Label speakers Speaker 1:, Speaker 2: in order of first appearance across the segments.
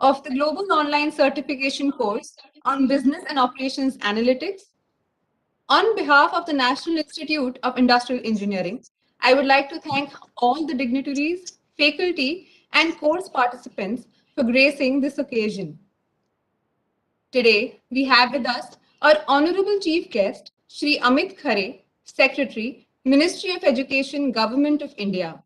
Speaker 1: of the Global Online Certification course on Business and Operations Analytics. On behalf of the National Institute of Industrial Engineering, I would like to thank all the dignitaries, faculty, and course participants for gracing this occasion. Today, we have with us our Honorable Chief Guest, Shri Amit Khare, Secretary, Ministry of Education, Government of India.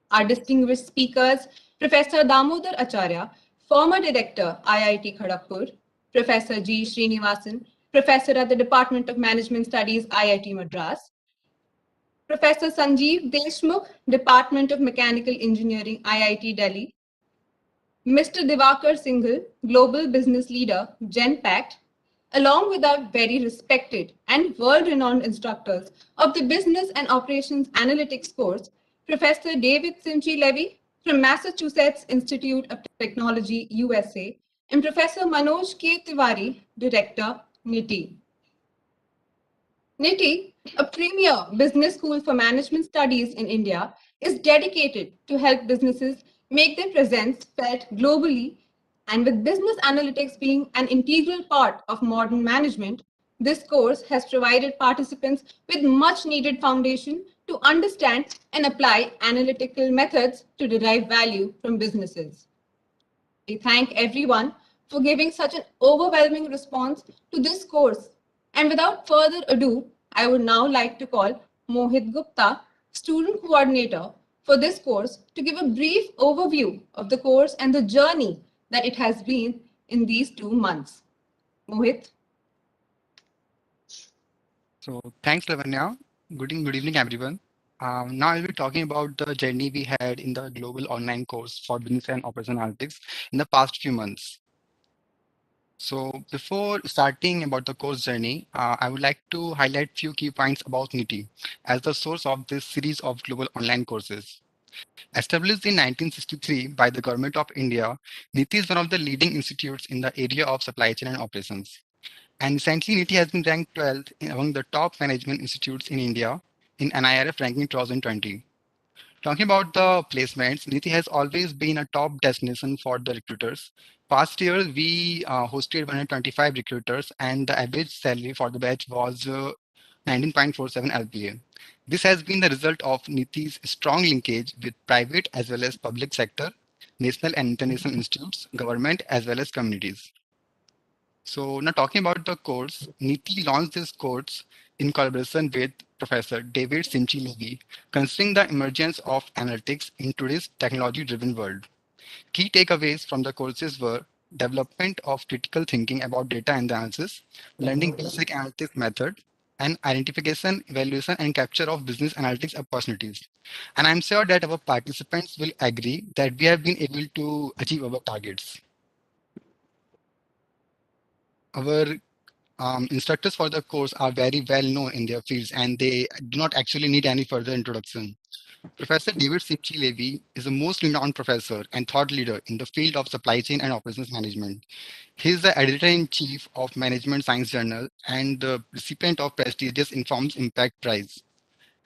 Speaker 1: Our distinguished speakers, Professor Damodar Acharya, former Director, IIT Kharagpur, Professor G. Srinivasan, Professor at the Department of Management Studies, IIT Madras, Professor Sanjeev Deshmukh, Department of Mechanical Engineering, IIT Delhi, Mr. Diwakar Singhal, Global Business Leader, Genpact, along with our very respected and world-renowned instructors of the Business and Operations Analytics course, Professor David Simchi-Levi from Massachusetts Institute of Technology, USA, and Professor Manoj Tiwari, Director, NITIE. NITIE, a premier business school for management studies in India, is dedicated to help businesses make their presence felt globally. And with business analytics being an integral part of modern management, this course has provided participants with much needed foundation to understand and apply analytical methods to derive value from businesses. We thank everyone for giving such an overwhelming response to this course. And without further ado, I would now like to call Mohit Gupta, student coordinator for this course, to give a brief overview of the course and the journey that it has been in these 2 months. Mohit.
Speaker 2: So thanks, Lavanya. Good evening, everyone. Now I'll be talking about the journey we had in the global online course for business and operation analytics in the past few months. So before starting about the course journey, I would like to highlight few key points about NITIE as the source of this series of global online courses. Established in 1963 by the Government of India, NITIE is one of the leading institutes in the area of supply chain and operations. And recently, NITIE has been ranked 12th among the top management institutes in India in NIRF ranking 2020. Talking about the placements, NITIE has always been a top destination for the recruiters. Past year, we hosted 125 recruiters, and the average salary for the batch was 19.47 LPA. This has been the result of NITIE's strong linkage with private as well as public sector, national and international institutes, government as well as communities. So now talking about the course, NITIE launched this course in collaboration with Professor David Simchi-Levi, considering the emergence of analytics in today's technology-driven world. Key takeaways from the courses were development of critical thinking about data analysis, learning basic analytics method, and identification, evaluation, and capture of business analytics opportunities. And I'm sure that our participants will agree that we have been able to achieve our targets. Our instructors for the course are very well known in their fields and they do not actually need any further introduction. Professor David Simchi-Levi is the most renowned professor and thought leader in the field of supply chain and operations management. He is the editor-in-chief of Management Science Journal and the recipient of prestigious Informs Impact Prize.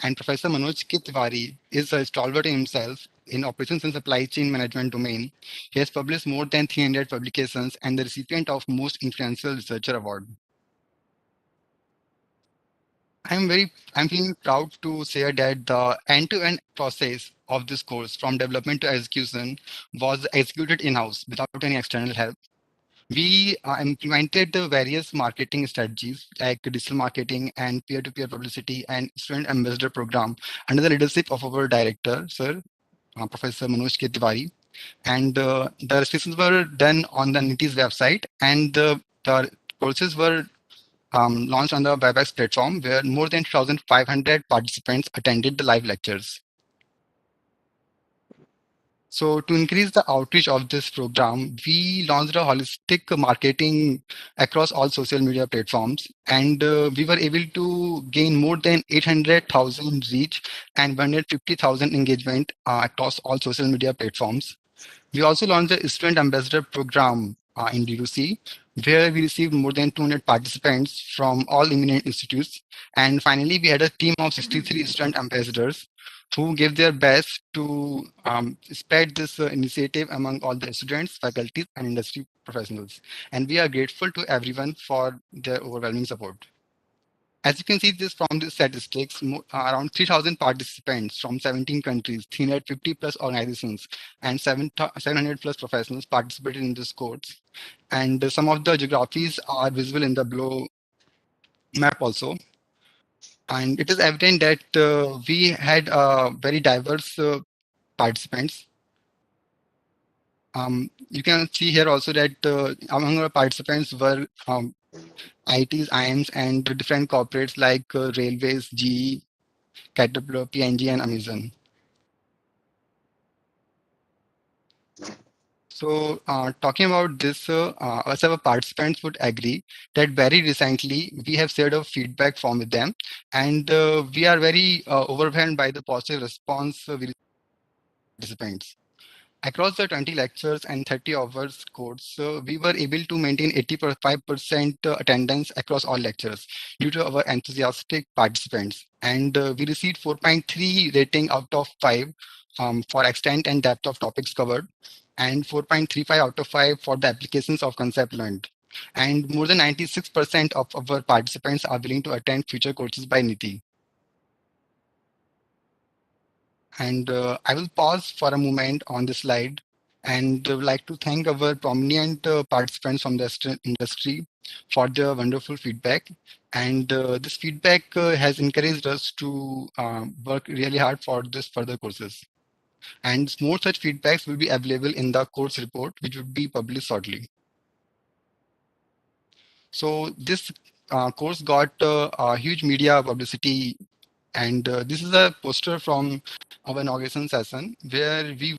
Speaker 2: And Professor Manoj Tiwari is a stalwart in himself in operations and supply chain management domain. He has published more than 300 publications and the recipient of Most Influential Researcher Award. I'm feeling proud to say that the end-to-end process of this course from development to execution was executed in-house without any external help. We implemented the various marketing strategies like digital marketing and peer-to-peer publicity and student ambassador program under the leadership of our director, Sir Professor Manoj Tiwari. And the restrictions were done on the NITIE's website and the courses were launched on the WebEx platform where more than 2,500 participants attended the live lectures. So to increase the outreach of this program, we launched a holistic marketing across all social media platforms, and we were able to gain more than 800,000 reach and 150,000 engagement across all social media platforms. We also launched the Student Ambassador Program in DUC, where we received more than 200 participants from all eminent institutes. And finally, we had a team of 63 student ambassadors who gave their best to spread this initiative among all the students, faculties, and industry professionals. And we are grateful to everyone for their overwhelming support. As you can see this from the statistics, around 3,000 participants from 17 countries, 350 plus organizations, and 700 plus professionals participated in this course. And some of the geographies are visible in the below map also. And it is evident that we had very diverse participants. You can see here also that among our participants were ITs, IMs, and different corporates like Railways, GE, Caterpillar, P&G, and Amazon. So, talking about this, us our participants would agree that very recently we have shared our feedback from with them, and we are very overwhelmed by the positive response we participants. Across the 20 lectures and 30 hours course, we were able to maintain 85% attendance across all lectures due to our enthusiastic participants. And we received 4.3 rating out of 5 for extent and depth of topics covered, and 4.35 out of 5 for the applications of concept learned. And more than 96% of our participants are willing to attend future courses by NITIE. And I will pause for a moment on this slide and would like to thank our prominent participants from the industry for their wonderful feedback. And this feedback has encouraged us to work really hard for this further courses. And more such feedbacks will be available in the course report, which will be published shortly. So this course got a huge media publicity, and this is a poster from our inauguration session where we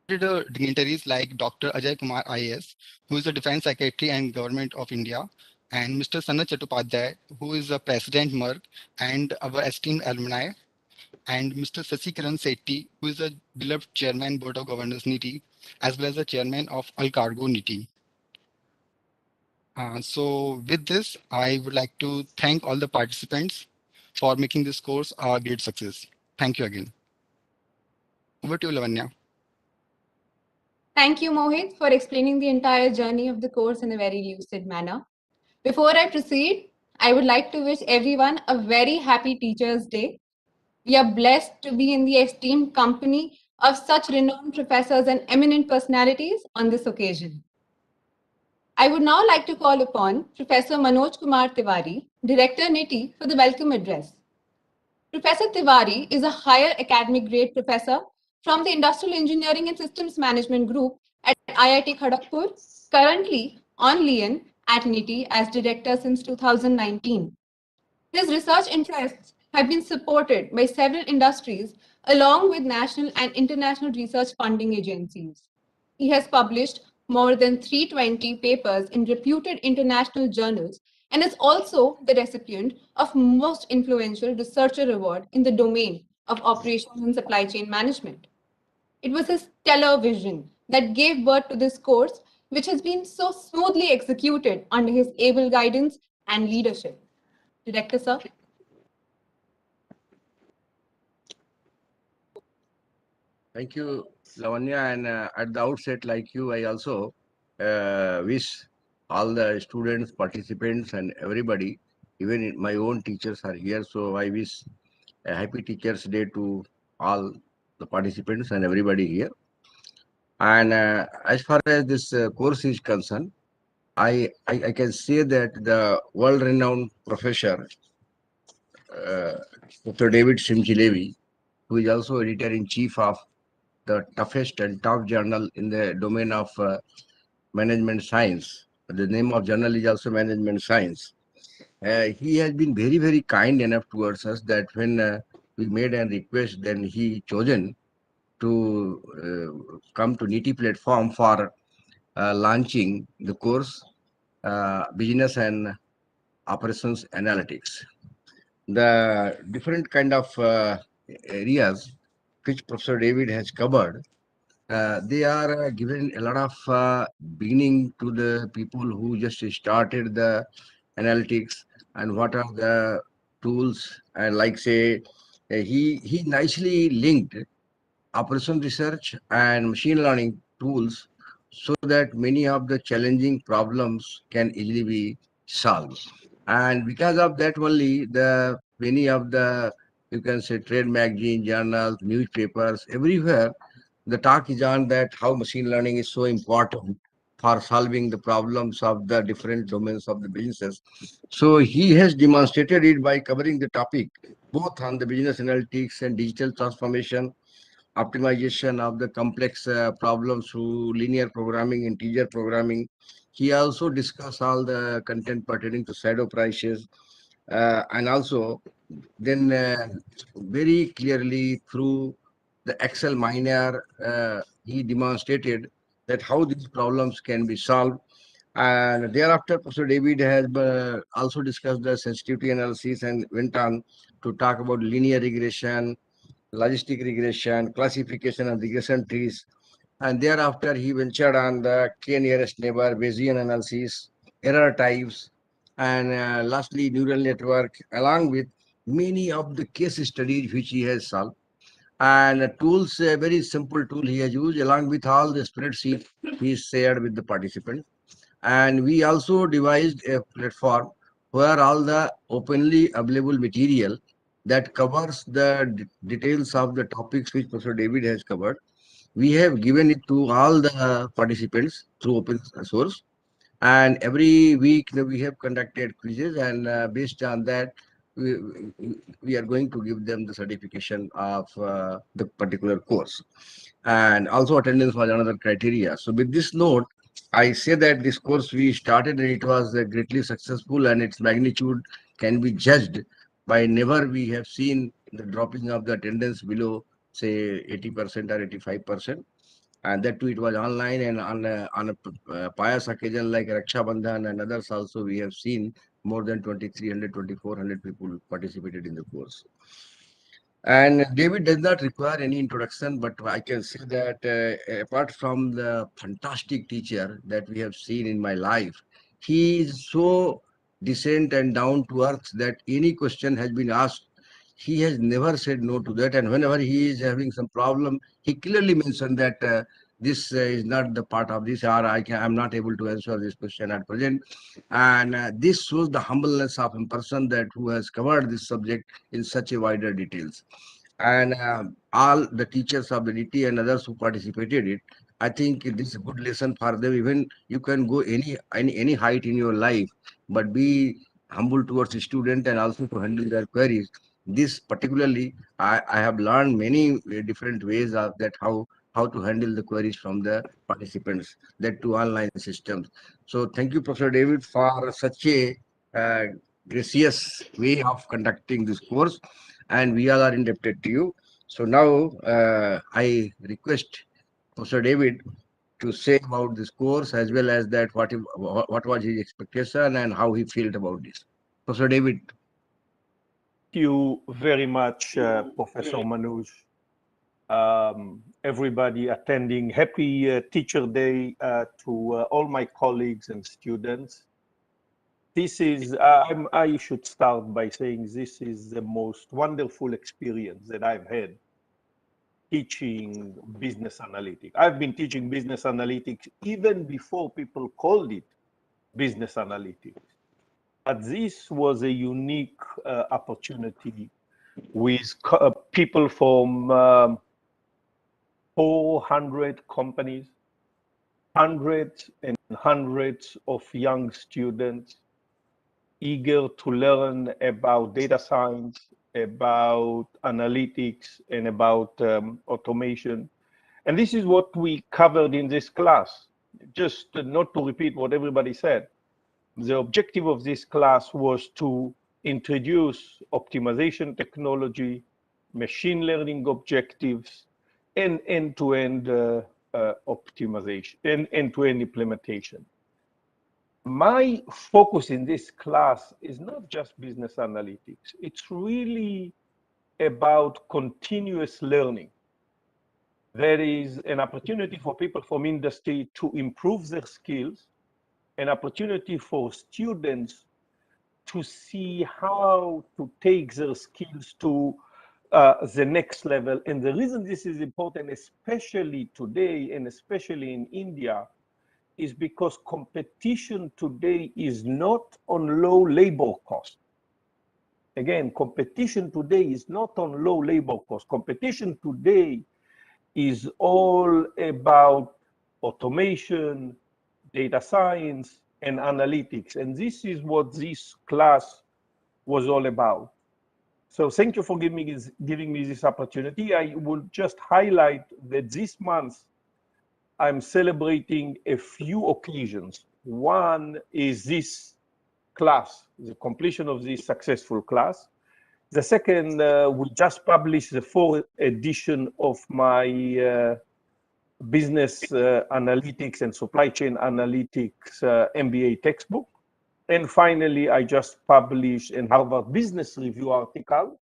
Speaker 2: dignitaries like Dr. Ajay Kumar IAS, who is the Defense Secretary and Government of India, and Mr. Sanat Chattopadhyay, who is the President Merck, and our esteemed alumni, and Mr. Sasikaran Sethi, who is the beloved Chairman Board of Governors NITI, as well as the Chairman of Al Cargo NITI. So with this, I would like to thank all the participants for making this course a great success. Thank you again. Over to you, Lavanya.
Speaker 1: Thank you, Mohit, for explaining the entire journey of the course in a very lucid manner. Before I proceed, I would like to wish everyone a very happy Teachers' Day. We are blessed to be in the esteemed company of such renowned professors and eminent personalities on this occasion. I would now like to call upon Professor Manoj Kumar Tiwari, Director NITIE, for the welcome address. Professor Tiwari is a higher academic grade professor from the Industrial Engineering and Systems Management Group at IIT Kharagpur, currently on Lien at NITIE as director since 2019. His research interests have been supported by several industries along with national and international research funding agencies. He has published more than 320 papers in reputed international journals and is also the recipient of Most Influential Researcher Award in the domain of operations and supply chain management. It was his stellar vision that gave birth to this course, which has been so smoothly executed under his able guidance and leadership. Director, sir.
Speaker 3: Thank you, Lavanya. And at the outset, like you, I also wish all the students, participants, and everybody, even my own teachers are here. So I wish a happy Teachers' Day to all the participants and everybody here. And as far as this course is concerned, I can say that the world-renowned professor, uh, Dr. David Simchi-Levi, who is also editor-in-chief of the toughest and top journal in the domain of management science. The name of journal is also Management Science. He has been very, very kind enough towards us that when we made a request, then he chosen to come to NITI platform for launching the course Business and Operations Analytics. The different kind of areas which Professor David has covered, they are given a lot of beginning to the people who just started the analytics and what are the tools and like say he nicely linked operation research and machine learning tools so that many of the challenging problems can easily be solved. And because of that only, the many of the, you can say, trade magazine, journals, newspapers, everywhere, the talk is on that how machine learning is so important for solving the problems of the different domains of the businesses. So he has demonstrated it by covering the topic both on the business analytics and digital transformation, optimization of the complex problems through linear programming, integer programming. He also discussed all the content pertaining to shadow prices, and also then very clearly through the Excel miner, he demonstrated that how these problems can be solved. And thereafter, Professor David has also discussed the sensitivity analysis and went on to talk about linear regression, logistic regression, classification and regression trees. And thereafter, he ventured on the k nearest neighbor, Bayesian analysis, error types, and lastly, neural network, along with many of the case studies which he has solved. And tools, a very simple tool he has used, along with all the spreadsheet he shared with the participants. And we also devised a platform where all the openly available material that covers the details of the topics which Professor David has covered, we have given it to all the participants through open source. And every week we have conducted quizzes, and based on that, we, we are going to give them the certification of the particular course. And also attendance was another criteria. So with this note, I say that this course we started and it was greatly successful, and its magnitude can be judged by never we have seen the dropping of the attendance below say 80% or 85%. And that too, it was online, and on a pious occasion like Raksha Bandhan and others also, we have seen more than 2,300, 2,400 people participated in the course. And David does not require any introduction, but I can say that apart from the fantastic teacher that we have seen in my life, he is so decent and down to earth that any question has been asked, he has never said no to that. And whenever he is having some problem, he clearly mentioned that this is not the part of this, or I'm not able to answer this question at present. And this shows the humbleness of a person that who has covered this subject in such a wider details. And all the teachers of the NITIE and others who participated it, I think this is a good lesson for them. Even you can go any height in your life, but be humble towards the student and also to handle their queries. This particularly, I have learned many different ways of that how to handle the queries from the participants, that to online systems. So thank you, Professor David, for such a uh, gracious way of conducting this course, and we all are indebted to you. So now I request Professor David to say about this course, as well as that what was his expectation and how he felt about this. Professor David.
Speaker 4: Thank you very much, Professor Manoj. Everybody attending, happy Teacher Day to all my colleagues and students. This is, I should start by saying this is the most wonderful experience that I've had teaching business analytics. I've been teaching business analytics even before people called it business analytics. But this was a unique opportunity with people from 400 companies, hundreds and hundreds of young students eager to learn about data science, about analytics, and about automation. And this is what we covered in this class. Just not to repeat what everybody said, the objective of this class was to introduce optimization technology, machine learning objectives, and end-to-end optimization, and end-to-end implementation. My focus in this class is not just business analytics. It's really about continuous learning. There is an opportunity for people from industry to improve their skills, an opportunity for students to see how to take their skills to the next level. And the reason this is important, especially today and especially in India, is because competition today is not on low labor cost. Again, competition today is not on low labor cost. Competition today is all about automation, data science, and analytics. And this is what this class was all about. So thank you for giving me this opportunity. I will just highlight that this month I'm celebrating a few occasions. One is this class, the completion of this successful class. The second, we just published the fourth edition of my business analytics and supply chain analytics MBA textbook. And finally, I just published a Harvard Business Review article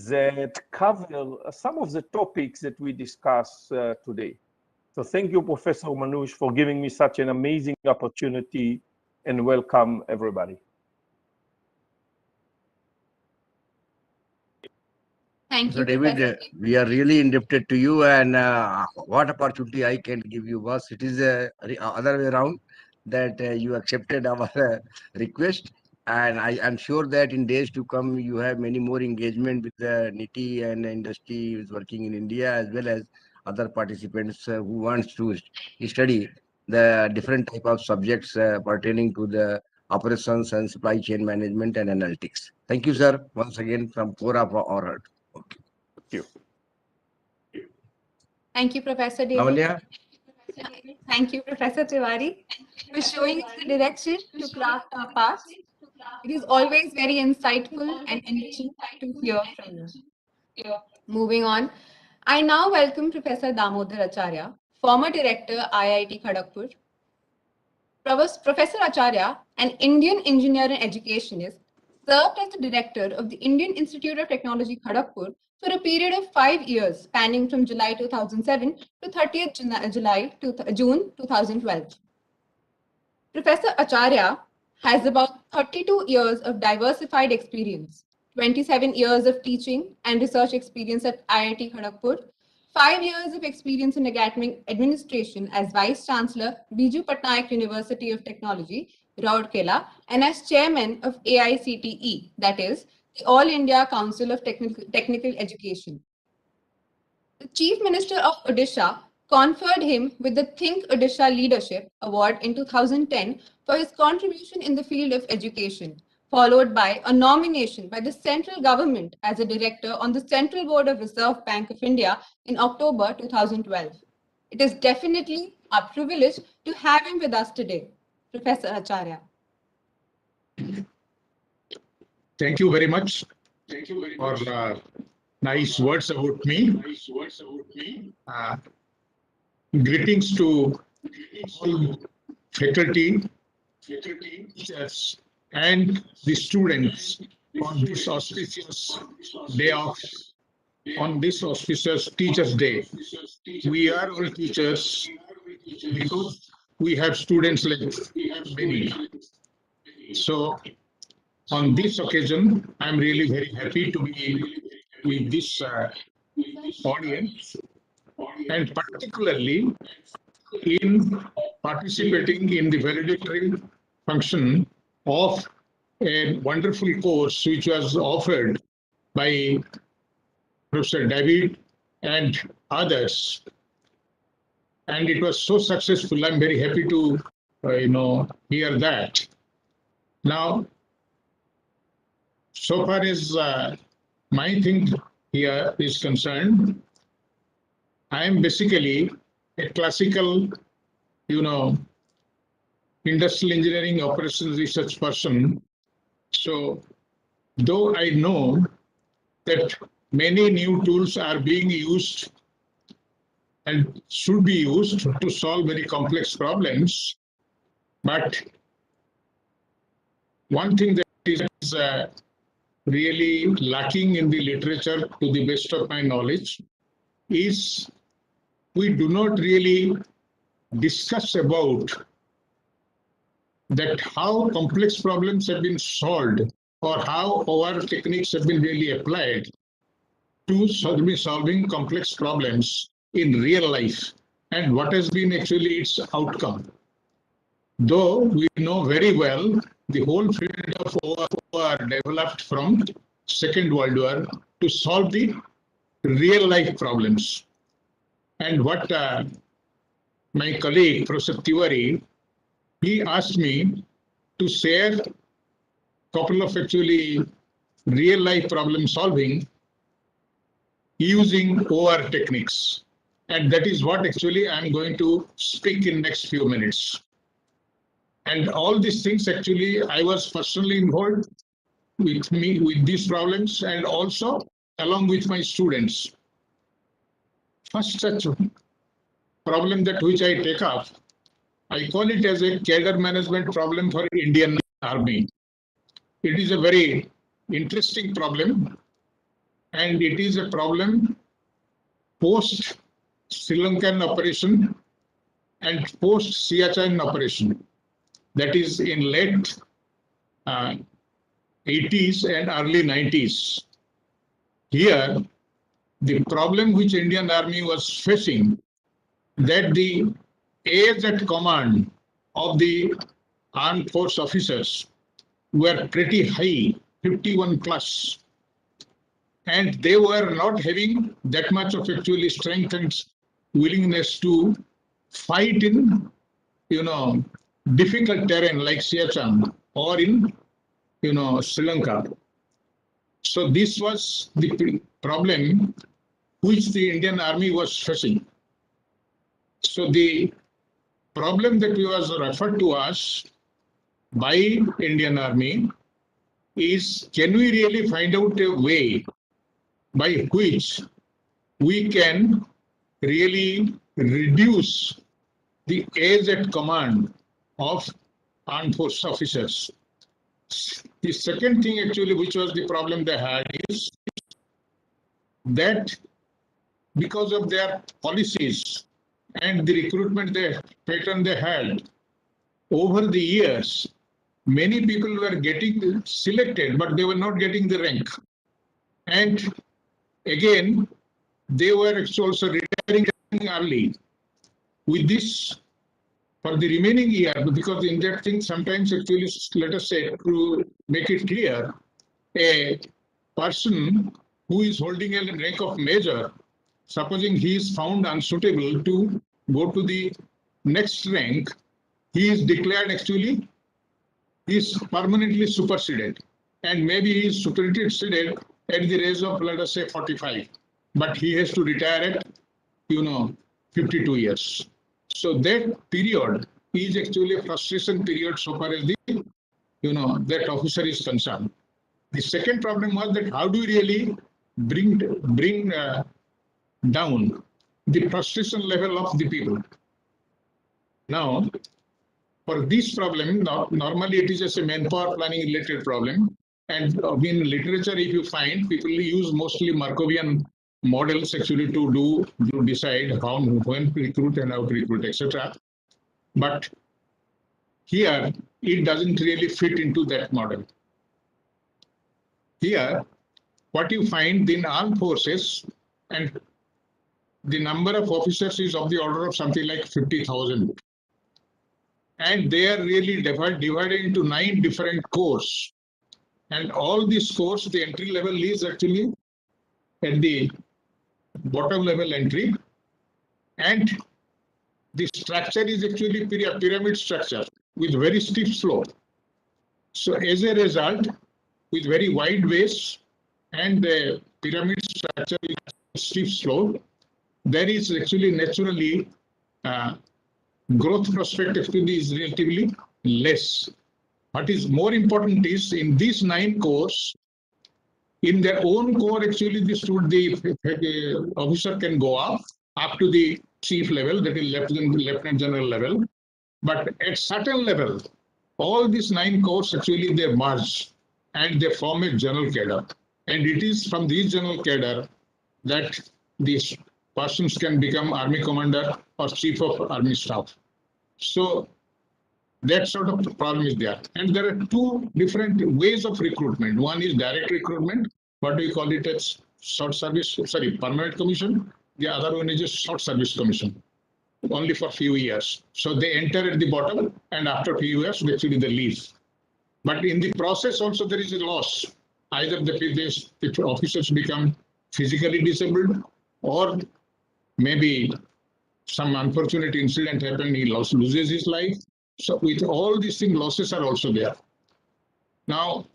Speaker 4: that cover some of the topics that we discuss today. So thank you, Professor Manoj, for giving me such an amazing opportunity, and welcome everybody.
Speaker 1: Thank
Speaker 3: So
Speaker 1: you,
Speaker 3: David,
Speaker 1: Professor.
Speaker 3: we are really indebted to you, and what opportunity I can give you was it is other way around that you accepted our request, and I am sure that in days to come you have many more engagement with the NITIE and industry who is working in India, as well as other participants who wants to study the different type of subjects pertaining to the operations and supply chain management and analytics. Thank you, sir, once again from core of our heart. Okay.
Speaker 4: Thank you.
Speaker 1: Thank you, Professor David.
Speaker 3: Lavanya?
Speaker 1: Thank you, Professor Tiwari, for showing us the direction to craft our paths. It is always very insightful and enriching to hear from you. Moving on, I now welcome Professor Damodar Acharya, former director, IIT Kharagpur. Professor Acharya, an Indian engineer and educationist, served as the director of the Indian Institute of Technology Kharagpur for a period of 5 years, spanning from July 2007 to 30th June 2012. Professor Acharya has about 32 years of diversified experience, 27 years of teaching and research experience at IIT Kharagpur, 5 years of experience in academic administration as Vice Chancellor, Biju Patnaik University of Technology, Rourkela, and as Chairman of AICTE, that is, the All India Council of Technical Education. The Chief Minister of Odisha conferred him with the Think Odisha Leadership Award in 2010 for his contribution in the field of education, followed by a nomination by the central government as a director on the Central Board of Reserve Bank of India in October 2012. It is definitely our privilege to have him with us today. Professor Acharya.
Speaker 5: Thank you very much for nice words about me. Greetings to all faculty, teachers, and the students on this auspicious day on this auspicious Teachers' Day. We are all teachers because we have students like many. So on this occasion, I'm really very happy to be with this audience, and particularly in participating in the valedictory function of a wonderful course which was offered by Professor David and others. And it was so successful. I'm very happy to hear that. Now, so far as my thing here is concerned, I am basically a classical, industrial engineering operations research person. So, though I know that many new tools are being used and should be used to solve very complex problems, but one thing that is really lacking in the literature, to the best of my knowledge, is we do not really discuss about that how complex problems have been solved or how our techniques have been really applied to solving complex problems in real life and what has been actually its outcome. Though we know very well the whole field of OR developed from Second World War to solve the real life problems. And what my colleague, Professor Tiwari, he asked me to share a couple of actually real life problem solving using OR techniques. And that is what actually I'm going to speak in next few minutes. And all these things actually I was personally involved with these problems and also along with my students. First such problem that which I take up, I call it as a cadre management problem for Indian Army. It is a very interesting problem, and it is a problem post Sri Lankan operation and post Siachen operation. That is in late 80s and early 90s. Here, the problem which Indian Army was facing, that the age at command of the armed force officers were pretty high, 51 plus, and they were not having that much of actually strength and willingness to fight in, difficult terrain like Siachen or in, Sri Lanka. So this was the problem which the Indian Army was facing. So the problem that was referred to us by Indian Army is, can we really find out a way by which we can really reduce the age at command of armed force officers? The second thing actually, which was the problem they had, is that because of their policies and the recruitment pattern they had over the years, many people were getting selected, but they were not getting the rank. And again, they were also retiring early. With this, for the remaining year, because in that thing, sometimes actually, let us say, to make it clear, a person who is holding a rank of major, supposing he is found unsuitable to go to the next rank, he is declared actually, he is permanently superseded. And maybe he is superseded at the age of, let us say, 45. But he has to retire at, 52 years. So that period is actually a frustration period so far as the, that officer is concerned. The second problem was that how do we really bring down the frustration level of the people? Now, for this problem, normally it is just a manpower planning related problem. And in literature, if you find, people use mostly Markovian models actually to decide how, when to recruit and how to recruit, etc. But here, it doesn't really fit into that model. Here, what you find in armed forces, and the number of officers is of the order of something like 50,000. And they are really divided into 9 different corps. And all these corps, the entry level is actually at the bottom level entry. And the structure is actually a pyramid structure with very steep slope. So as a result, with very wide base and the pyramid structure with steep slope, there is actually naturally growth prospect actually is relatively less. What is more important is in these 9 corps, in their own corps, actually the officer can go up to the chief level, that is lieutenant general level. But at certain level, all these 9 corps actually they merge and they form a general cadre. And it is from these general cadre that these persons can become army commander or chief of army staff. So that sort of problem is there. And there are 2 different ways of recruitment. One is direct recruitment, what we call it as permanent commission. The other one is a short service commission, only for few years. So they enter at the bottom, and after few years, actually they leave. But in the process also there is a loss. Either the officers become physically disabled, or maybe some unfortunate incident happened, he loses his life. So with all these things, losses are also there. Now,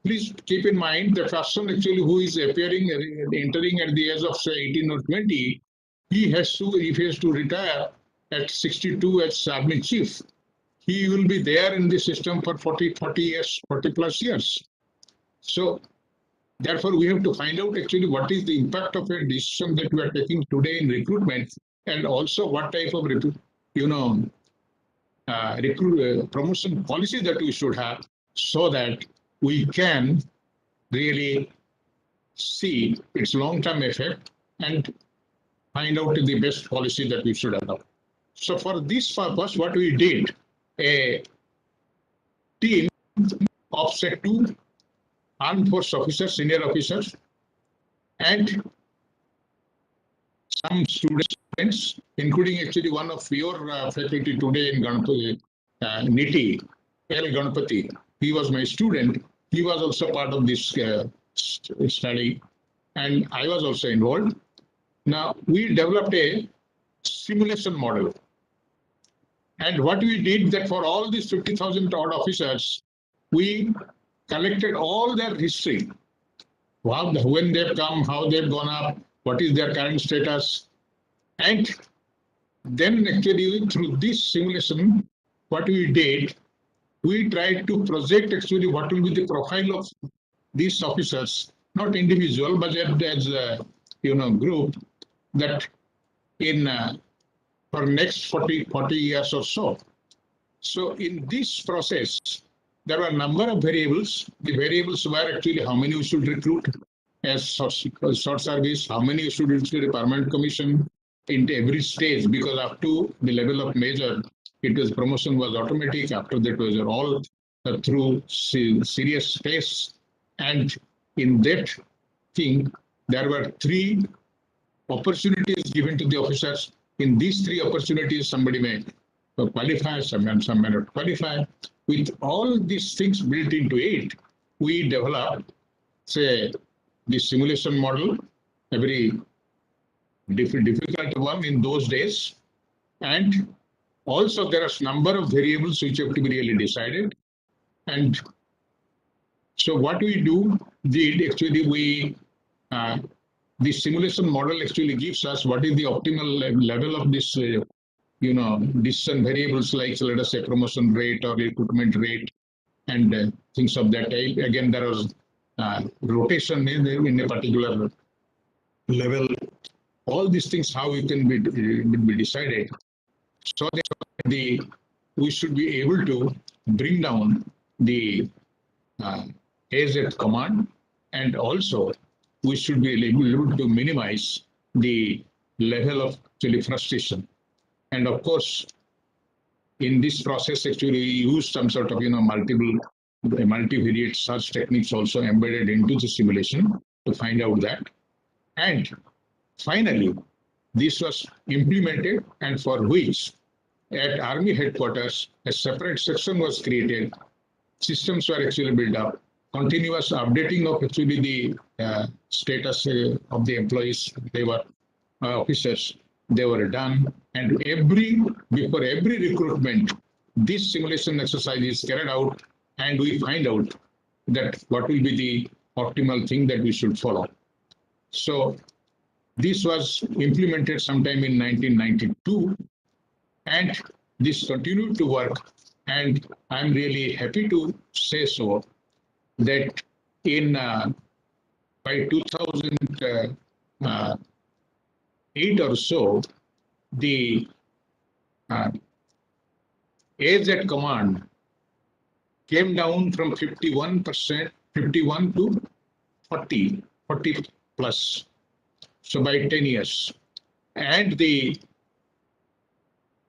Speaker 5: please keep in mind the person actually who is entering at the age of say 18 or 20, if he has to retire at 62 as army chief, he will be there in the system for 40 years, 40 plus years. So therefore, we have to find out actually what is the impact of a decision that we are taking today in recruitment, and also what type of promotion policy that we should have, so that we can really see its long-term effect and find out the best policy that we should adopt. So for this purpose, what we did, a team of say 2 armed force officers, senior officers, and some students, including actually one of your faculty today in NITIE, L. Ganpati. He was my student. He was also part of this study, and I was also involved. Now, we developed a simulation model. And what we did that for all these 50,000 odd officers, we collected all their history. When they've come, how they've gone up, what is their current status. And then actually through this simulation, what we did, we tried to project actually what will be the profile of these officers, not individual, but as a group, that in for next 40 years or so. So in this process, there were a number of variables. The variables were actually how many we should recruit as short service, how many we should recruit a permanent commission into every stage, because up to the level of major, promotion was automatic. After that was all through serious tests. And in that thing, there were 3 opportunities given to the officers. In these 3 opportunities, somebody may qualify, some may not qualify. With all these things built into it, we developed, say, the simulation model, a very difficult one in those days. And also there are a number of variables which have to be really decided. And so what we did actually, the simulation model actually gives us what is the optimal level of this, decision variables like, let us say, promotion rate or recruitment rate and things of that type. Again, there was rotation in a particular level. All these things, how it can be decided, so that we should be able to bring down the age at command, and also we should be able to minimize the level of actually frustration. And of course, in this process, actually, we use some sort of multivariate search techniques also embedded into the simulation to find out that. And finally, this was implemented, and for which at Army headquarters, a separate section was created. Systems were actually built up. Continuous updating of actually the status of the employees, they were officers, they were done. And before every recruitment, this simulation exercise is carried out, and we find out that what will be the optimal thing that we should follow. So this was implemented sometime in 1992, and this continued to work. And I'm really happy to say so that in by 2008 or so, the age at command came down from 51 to 40 plus. So by 10 years. And the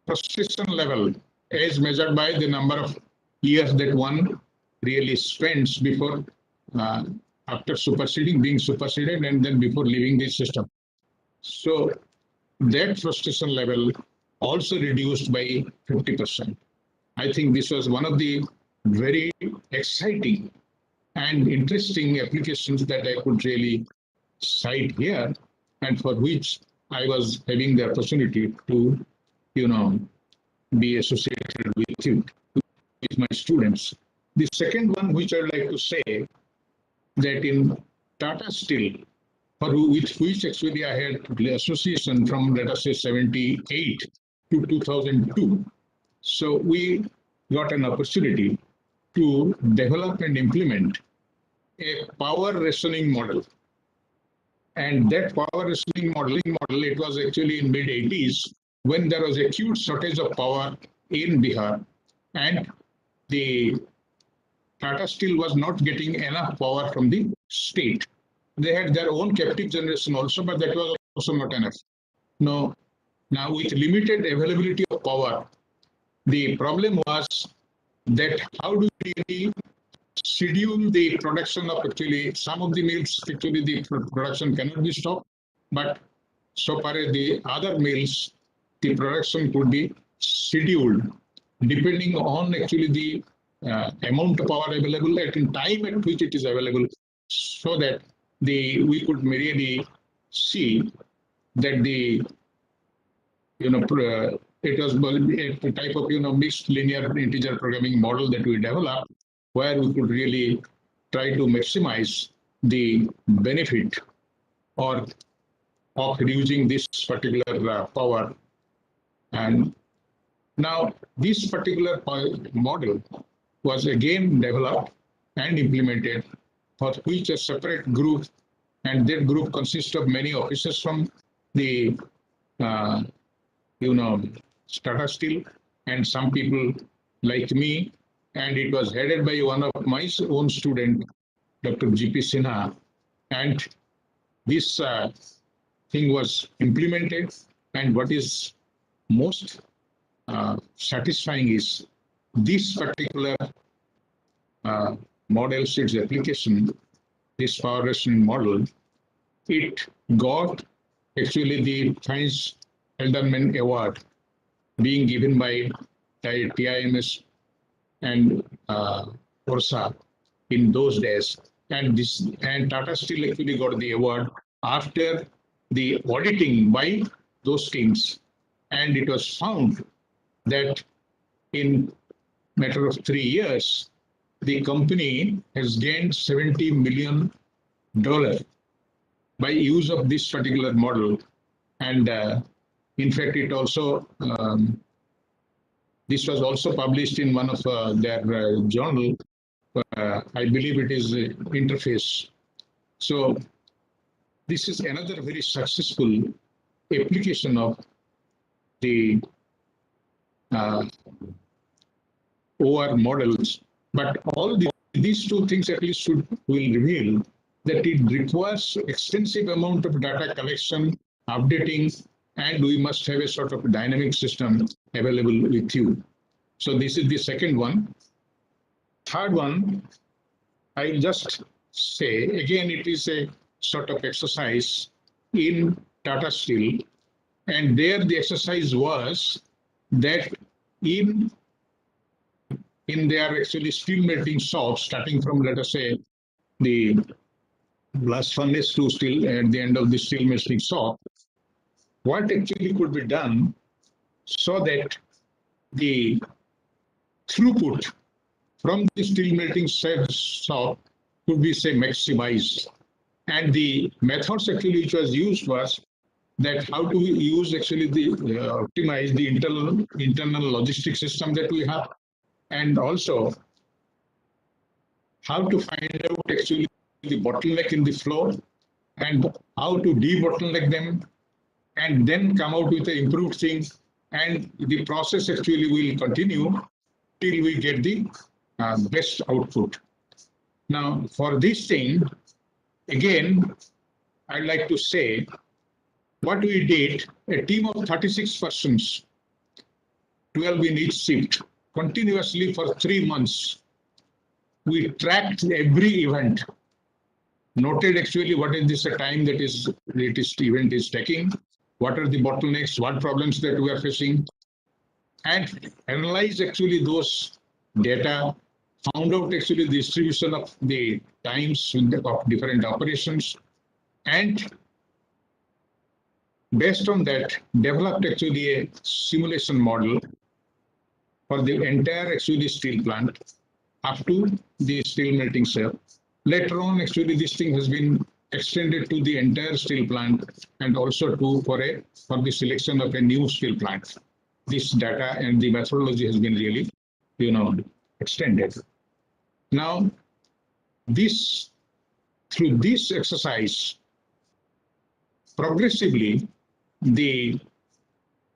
Speaker 5: frustration level is measured by the number of years that one really spends before after being superseded, and then before leaving the system. So that frustration level also reduced by 50%. I think this was one of the very exciting and interesting applications that I could really cite here, and for which I was having the opportunity to, be associated with my students. The second one, which I would like to say, that in Tata Steel, with which actually I had the association from, let us say, 78 to 2002. So we got an opportunity to develop and implement a power rationing model. And that power rationing model, it was actually in mid-80s when there was acute shortage of power in Bihar, and the Tata Steel was not getting enough power from the state. They had their own captive generation also, but that was also not enough. Now, with limited availability of power, the problem was that how do we schedule the production of, actually some of the mills, actually the production cannot be stopped, but so far as the other mills, the production could be scheduled depending on actually the amount of power available at the time at which it is available, so that we could really see that it was a type of mixed linear integer programming model that we developed, where we could really try to maximize the benefit of using this particular power. And now this particular model was again developed and implemented, for which a separate group, and that group consists of many officers from the Tata Steel and some people like me, and it was headed by one of my own student, Dr. G.P. Sinha, and this thing was implemented. And what is most satisfying is this particular model its application, this power rationing model, it got actually the Thanks Elderman Award being given by TIMS and Orsa in those days. And Tata Steel actually got the award after the auditing by those teams. And it was found that in matter of 3 years, the company has gained $70 million by use of this particular model. And in fact, it also this was also published in one of their journal. I believe it is Interface. So this is another very successful application of the OR models. But all these two things at least will reveal that it requires extensive amount of data collection, updating, and we must have a sort of dynamic system available with you. So this is the second one. Third one, I'll just say, again, it is a sort of exercise in Tata Steel. And there the exercise was that in their actually steel melting shops, starting from, let us say, the blast furnace to steel at the end of the steel melting shop, what actually could be done so that the throughput from the steel melting shop could be, say, maximized. And the methods actually which was used was that how to use actually the optimize the internal logistic system that we have, and also how to find out actually the bottleneck in the flow and how to de-bottleneck them, and then come out with the improved things. And the process actually will continue till we get the best output. Now, for this thing, again, I'd like to say what we did, a team of 36 persons, 12 in each shift, continuously for 3 months. We tracked every event noted actually what is this time that is latest event is taking, what are the bottlenecks, what problems that we are facing, and analyze actually those data, found out actually the distribution of the times of different operations, and based on that, developed actually a simulation model for the entire actually steel plant up to the steel melting cell. Later on, actually, this thing has been extended to the entire steel plant and also for the selection of a new steel plant. This data and the methodology has been really, extended. Now, through this exercise, progressively, the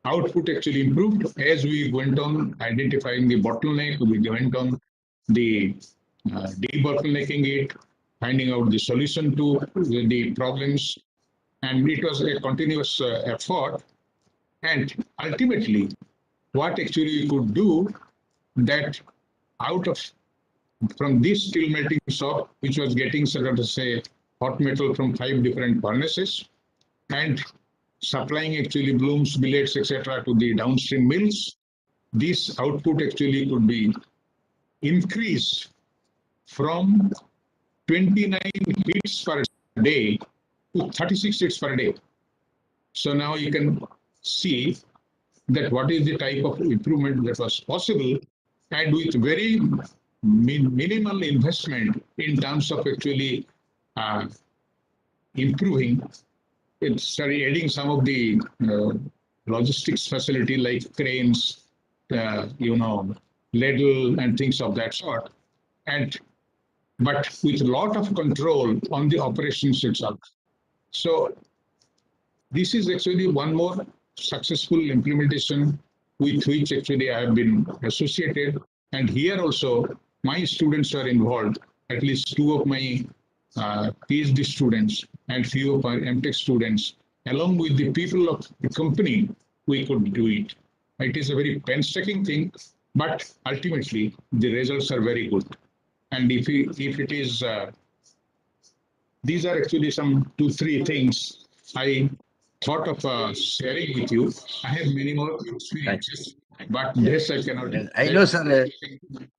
Speaker 5: output actually improved as we went on identifying the bottleneck, we went on the debottlenecking it, finding out the solution to the problems, and it was a continuous effort. And ultimately, what actually we could do that from this steel melting shop, which was getting sort of say hot metal from 5 different furnaces and supplying actually blooms, billets, etc. to the downstream mills, this output actually could be increased from 29 hits per day to 36 hits per day. So now you can see that what is the type of improvement that was possible, and with very minimal investment in terms of actually improving, adding some of the logistics facility like cranes, ladle and things of that sort, but with a lot of control on the operations itself. So this is actually one more successful implementation with which actually I have been associated. And here also, my students are involved, at least 2 of my PhD students and few of our MTech students, along with the people of the company, we could do it. It is a very painstaking thing, but ultimately the results are very good. And if it is, these are actually some 2-3 things I thought of sharing with you. I have many more experiences, but this I cannot.
Speaker 3: I know, sir.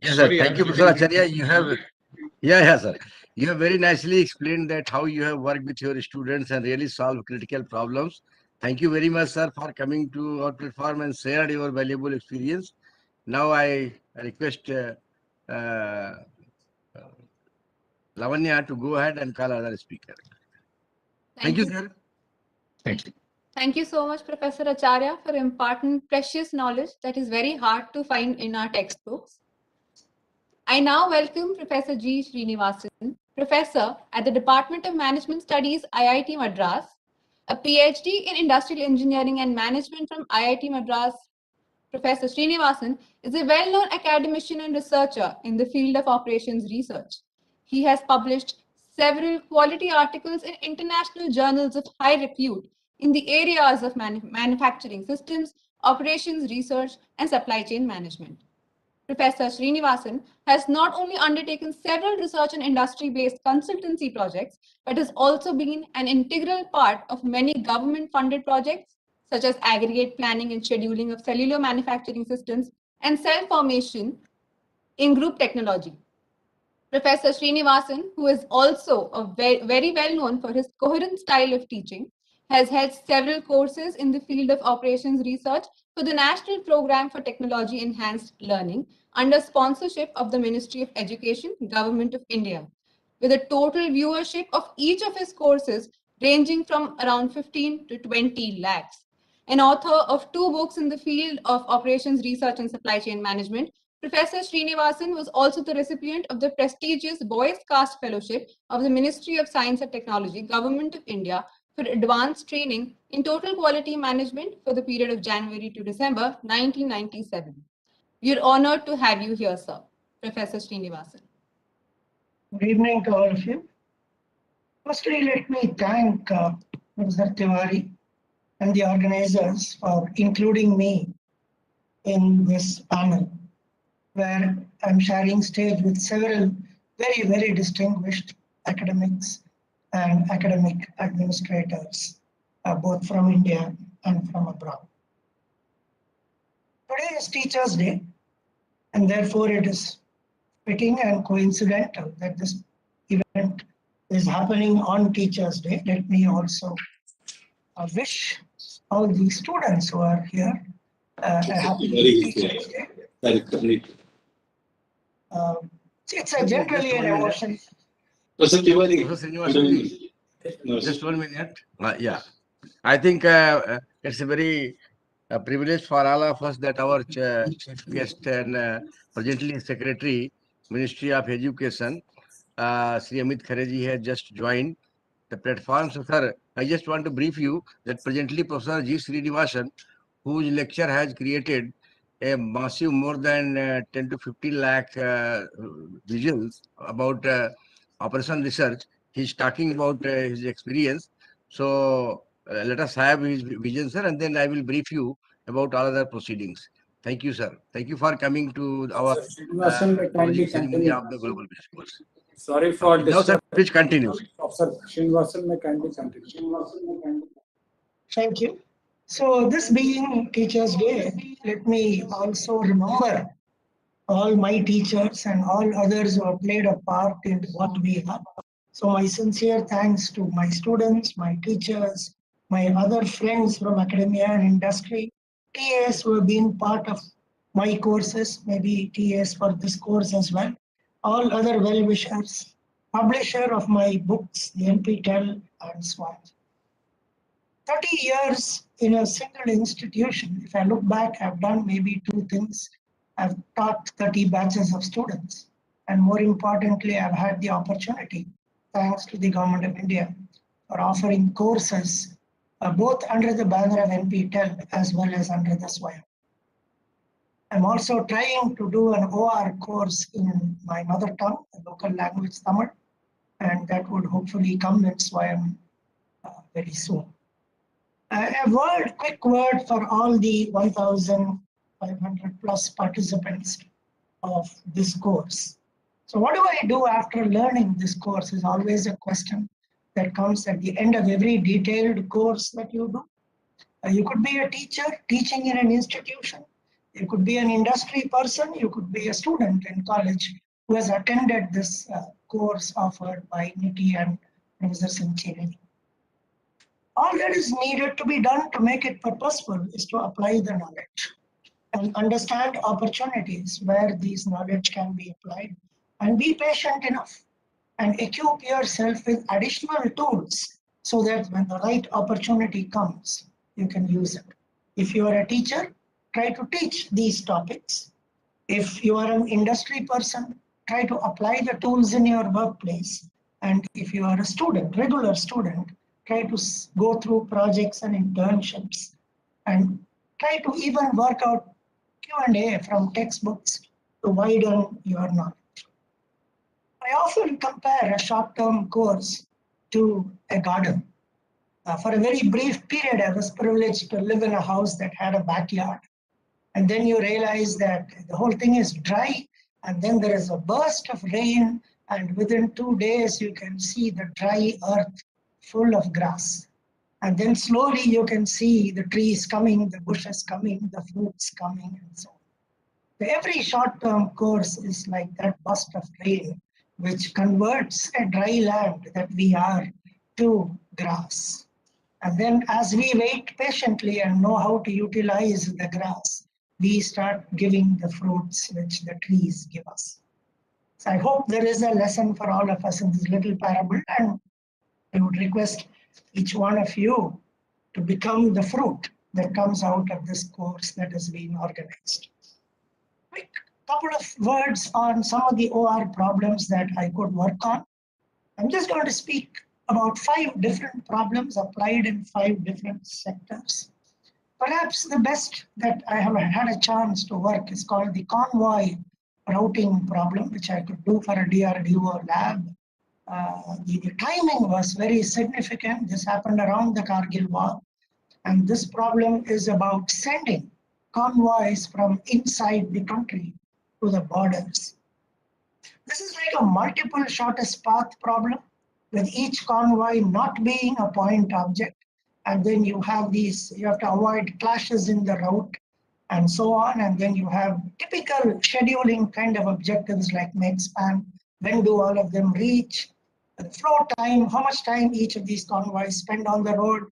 Speaker 3: Yes, sir. Thank you, Professor Acharya. You have, sir. You have very nicely explained that how you have worked with your students and really solved critical problems. Thank you very much, sir, for coming to our platform and shared your valuable experience. Now I request Lavanya to go ahead and call other speaker. Thank you, sir.
Speaker 5: Thank you.
Speaker 1: Thank you so much, Professor Acharya, for imparting precious knowledge that is very hard to find in our textbooks. I now welcome Professor G. Srinivasan, Professor at the Department of Management Studies, IIT Madras, a PhD in Industrial Engineering and Management from IIT Madras. Professor Srinivasan is a well-known academician and researcher in the field of operations research. He has published several quality articles in international journals of high repute in the areas of manufacturing systems, operations research, and supply chain management. Professor Srinivasan has not only undertaken several research and industry-based consultancy projects, but has also been an integral part of many government-funded projects, such as aggregate planning and scheduling of cellular manufacturing systems and cell formation in group technology. Professor Srinivasan, who is also very well known for his coherent style of teaching, has held several courses in the field of operations research for the National Program for Technology Enhanced Learning under sponsorship of the Ministry of Education, Government of India, with a total viewership of each of his courses ranging from around 15 to 20 lakhs. An author of 2 books in the field of operations research and supply chain management, Professor Srinivasan was also the recipient of the prestigious Boyce Caste Fellowship of the Ministry of Science and Technology, Government of India, for advanced training in total quality management for the period of January to December 1997. We are honored to have you here, sir. Professor Srinivasan.
Speaker 6: Good evening to all of you. Firstly, let me thank Professor Tiwari and the organizers for including me in this panel, where I'm sharing stage with several very distinguished academics and academic administrators, both from India and from abroad. Today is Teachers' Day, and therefore it is fitting and coincidental that this event is happening on Teachers' Day. Let me also wish all the students who are here a happy Teachers' Day. It's a generally an emotion.
Speaker 3: Professor Srinivasan, just 1 minute. Yeah, I think it's a very privilege for all of us that our chief guest and presently Secretary, Ministry of Education, Shri Amit Khare ji has just joined the platform. So, sir, I just want to brief you that presently Professor G. Srinivasan, whose lecture has created a massive more than 10 to 15 lakh visuals about operation research. He's talking about his experience. So let us have his vision, sir, and then I will brief you about all other proceedings. Thank you, sir. Thank you for coming to our closing ceremony of the Global Business Course.
Speaker 7: Sorry for
Speaker 3: Now, sir, please continue.
Speaker 7: Professor Srinivasan may kindly continue.
Speaker 6: Thank you. So this being Teachers' Day, let me also remember all my teachers and all others who have played a part in what we have. So my sincere thanks to my students, my teachers, my other friends from academia and industry, TAs who have been part of my courses, maybe TAs for this course as well, all other well-wishers, publisher of my books, the NPTEL and so on. 30 years in a single institution, if I look back, I've done maybe two things. I've taught 30 batches of students. And more importantly, I've had the opportunity, thanks to the Government of India, for offering courses both under the banner of NPTEL as well as under the SWAYAM. I'm also trying to do an OR course in my mother tongue, the local language Tamil, and that would hopefully come in SWAYAM very soon. A quick word for all the 1,500 plus participants of this course. So what do I do after learning this course is always a question that comes at the end of every detailed course that you do. You could be a teacher teaching in an institution. You could be an industry person. You could be a student in college who has attended this course offered by NITIE and Professor Simchi-Levi. All that is needed to be done to make it purposeful is to apply the knowledge and understand opportunities where these knowledge can be applied, and be patient enough and equip yourself with additional tools so that when the right opportunity comes, you can use it. If you are a teacher, try to teach these topics. If you are an industry person, try to apply the tools in your workplace. And if you are a student, regular student, try to go through projects and internships and try to even work out Q&A from textbooks to widen your knowledge. I often compare a short-term course to a garden. For a very brief period, I was privileged to live in a house that had a backyard. And then you realize that the whole thing is dry, and then there is a burst of rain, and within 2 days you can see the dry earth full of grass. And then slowly you can see the trees coming, the bushes coming, the fruits coming, and so on. So every short-term course is like that burst of rain, which converts a dry land that we are to grass. And then as we wait patiently and know how to utilize the grass, we start giving the fruits which the trees give us. So I hope there is a lesson for all of us in this little parable, and I would request each one of you to become the fruit that comes out of this course that is being organized. Quick couple of words on some of the OR problems that I could work on. I'm just going to speak about 5 different problems applied in 5 different sectors. Perhaps the best that I have had a chance to work is called the convoy routing problem, which I could do for a DRDO lab. The timing was very significant. This happened around the Kargil war. And this problem is about sending convoys from inside the country to the borders. This is like a multiple shortest path problem, with each convoy not being a point object. And then you have you have to avoid clashes in the route and so on. And then you have typical scheduling kind of objectives like make span, when do all of them reach, the flow time, how much time each of these convoys spend on the road,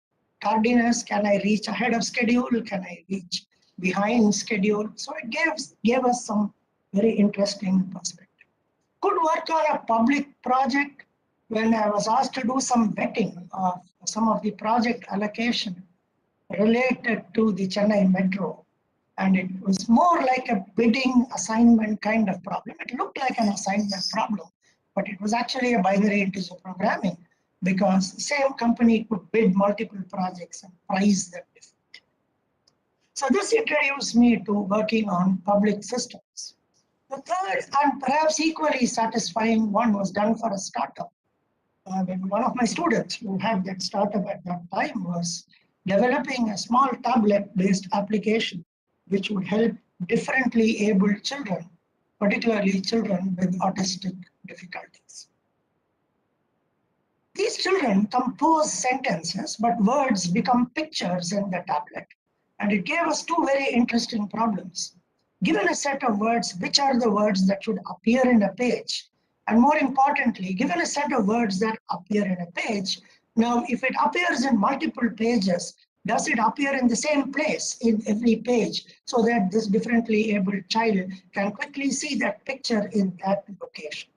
Speaker 6: tardiness, can I reach ahead of schedule, can I reach behind schedule. So it gave us some very interesting perspective. Could work on a public project when I was asked to do some vetting of some of the project allocation related to the Chennai Metro. And it was more like a bidding assignment kind of problem. It looked like an assignment problem, but it was actually a binary integer programming because the same company could bid multiple projects and price them differently. So this introduced me to working on public systems. The third and perhaps equally satisfying one was done for a startup. When one of my students who had that startup at that time was developing a small tablet-based application which would help differently abled children, particularly children with autistic difficulties. These children compose sentences, but words become pictures in the tablet. And it gave us two very interesting problems. Given a set of words, which are the words that should appear in a page? And more importantly, given a set of words that appear in a page, now if it appears in multiple pages, does it appear in the same place in every page so that this differently abled child can quickly see that picture in that location?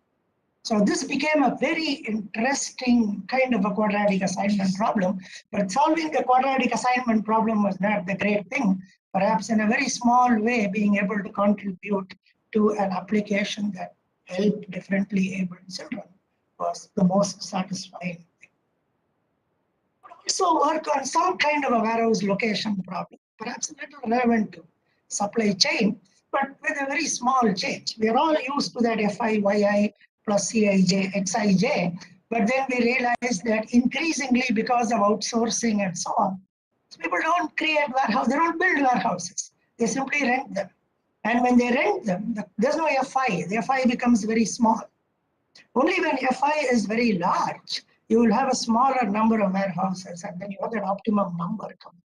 Speaker 6: So this became a very interesting kind of a quadratic assignment problem, but solving the quadratic assignment problem was not the great thing. Perhaps in a very small way, being able to contribute to an application that helped differently abled children was the most satisfying thing. Also work on some kind of a warehouse location problem, perhaps a little relevant to supply chain, but with a very small change. We are all used to that FI, plus CIJ, XIJ, but then we realized that increasingly because of outsourcing and so on, so people don't create warehouses, they don't build warehouses, they simply rent them. And when they rent them, there's no FI, the FI becomes very small. Only when FI is very large, you will have a smaller number of warehouses and then you have that optimum number coming.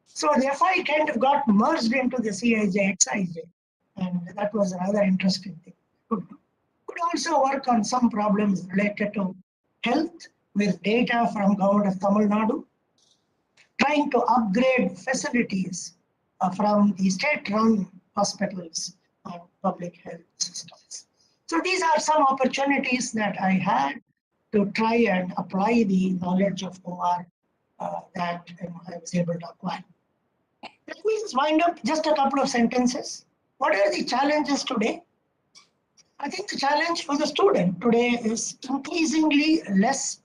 Speaker 6: So the FI kind of got merged into the CIJ, XIJ, and that was another interesting thing. Could also work on some problems related to health with data from government of Tamil Nadu, trying to upgrade facilities from the state-run hospitals and public health systems. So these are some opportunities that I had to try and apply the knowledge of OR that I was able to acquire. Let me just wind up just a couple of sentences. What are the challenges today? I think the challenge for the student today is increasingly less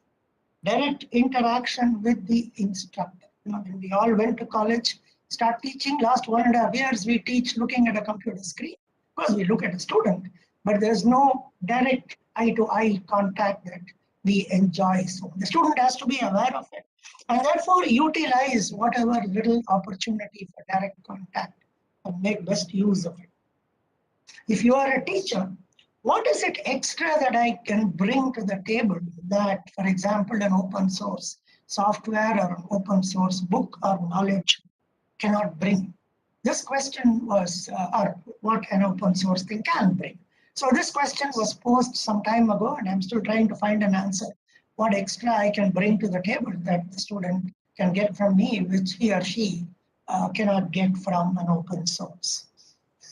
Speaker 6: direct interaction with the instructor. When we all went to college, start teaching, last 1.5 years, we teach looking at a computer screen. Of course, we look at a student, but there's no direct eye-to-eye contact that we enjoy. So the student has to be aware of it and therefore utilize whatever little opportunity for direct contact and make best use of it. If you are a teacher, what is it extra that I can bring to the table that, for example, an open source software or an open source book or knowledge cannot bring? This question was, or what an open source thing can bring. So this question was posed some time ago, and I'm still trying to find an answer. What extra I can bring to the table that the student can get from me, which he or she cannot get from an open source.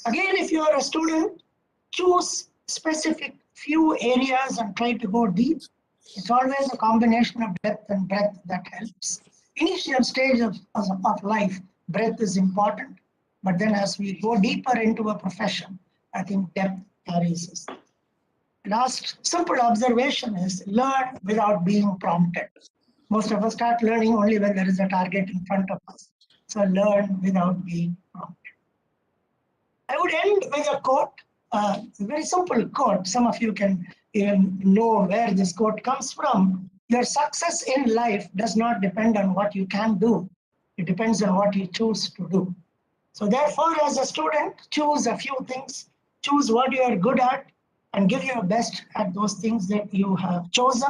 Speaker 6: Again, if you are a student, choose specific few areas and try to go deep. It's always a combination of depth and breadth that helps. Initial stage of life, breadth is important, but then as we go deeper into a profession, I think depth carries us. Last simple observation is learn without being prompted. Most of us start learning only when there is a target in front of us. So learn without being prompted. I would end with a quote, a very simple quote. Some of you can even know where this quote comes from. Your success in life does not depend on what you can do. It depends on what you choose to do. So therefore, as a student, choose a few things, choose what you are good at, and give your best at those things that you have chosen.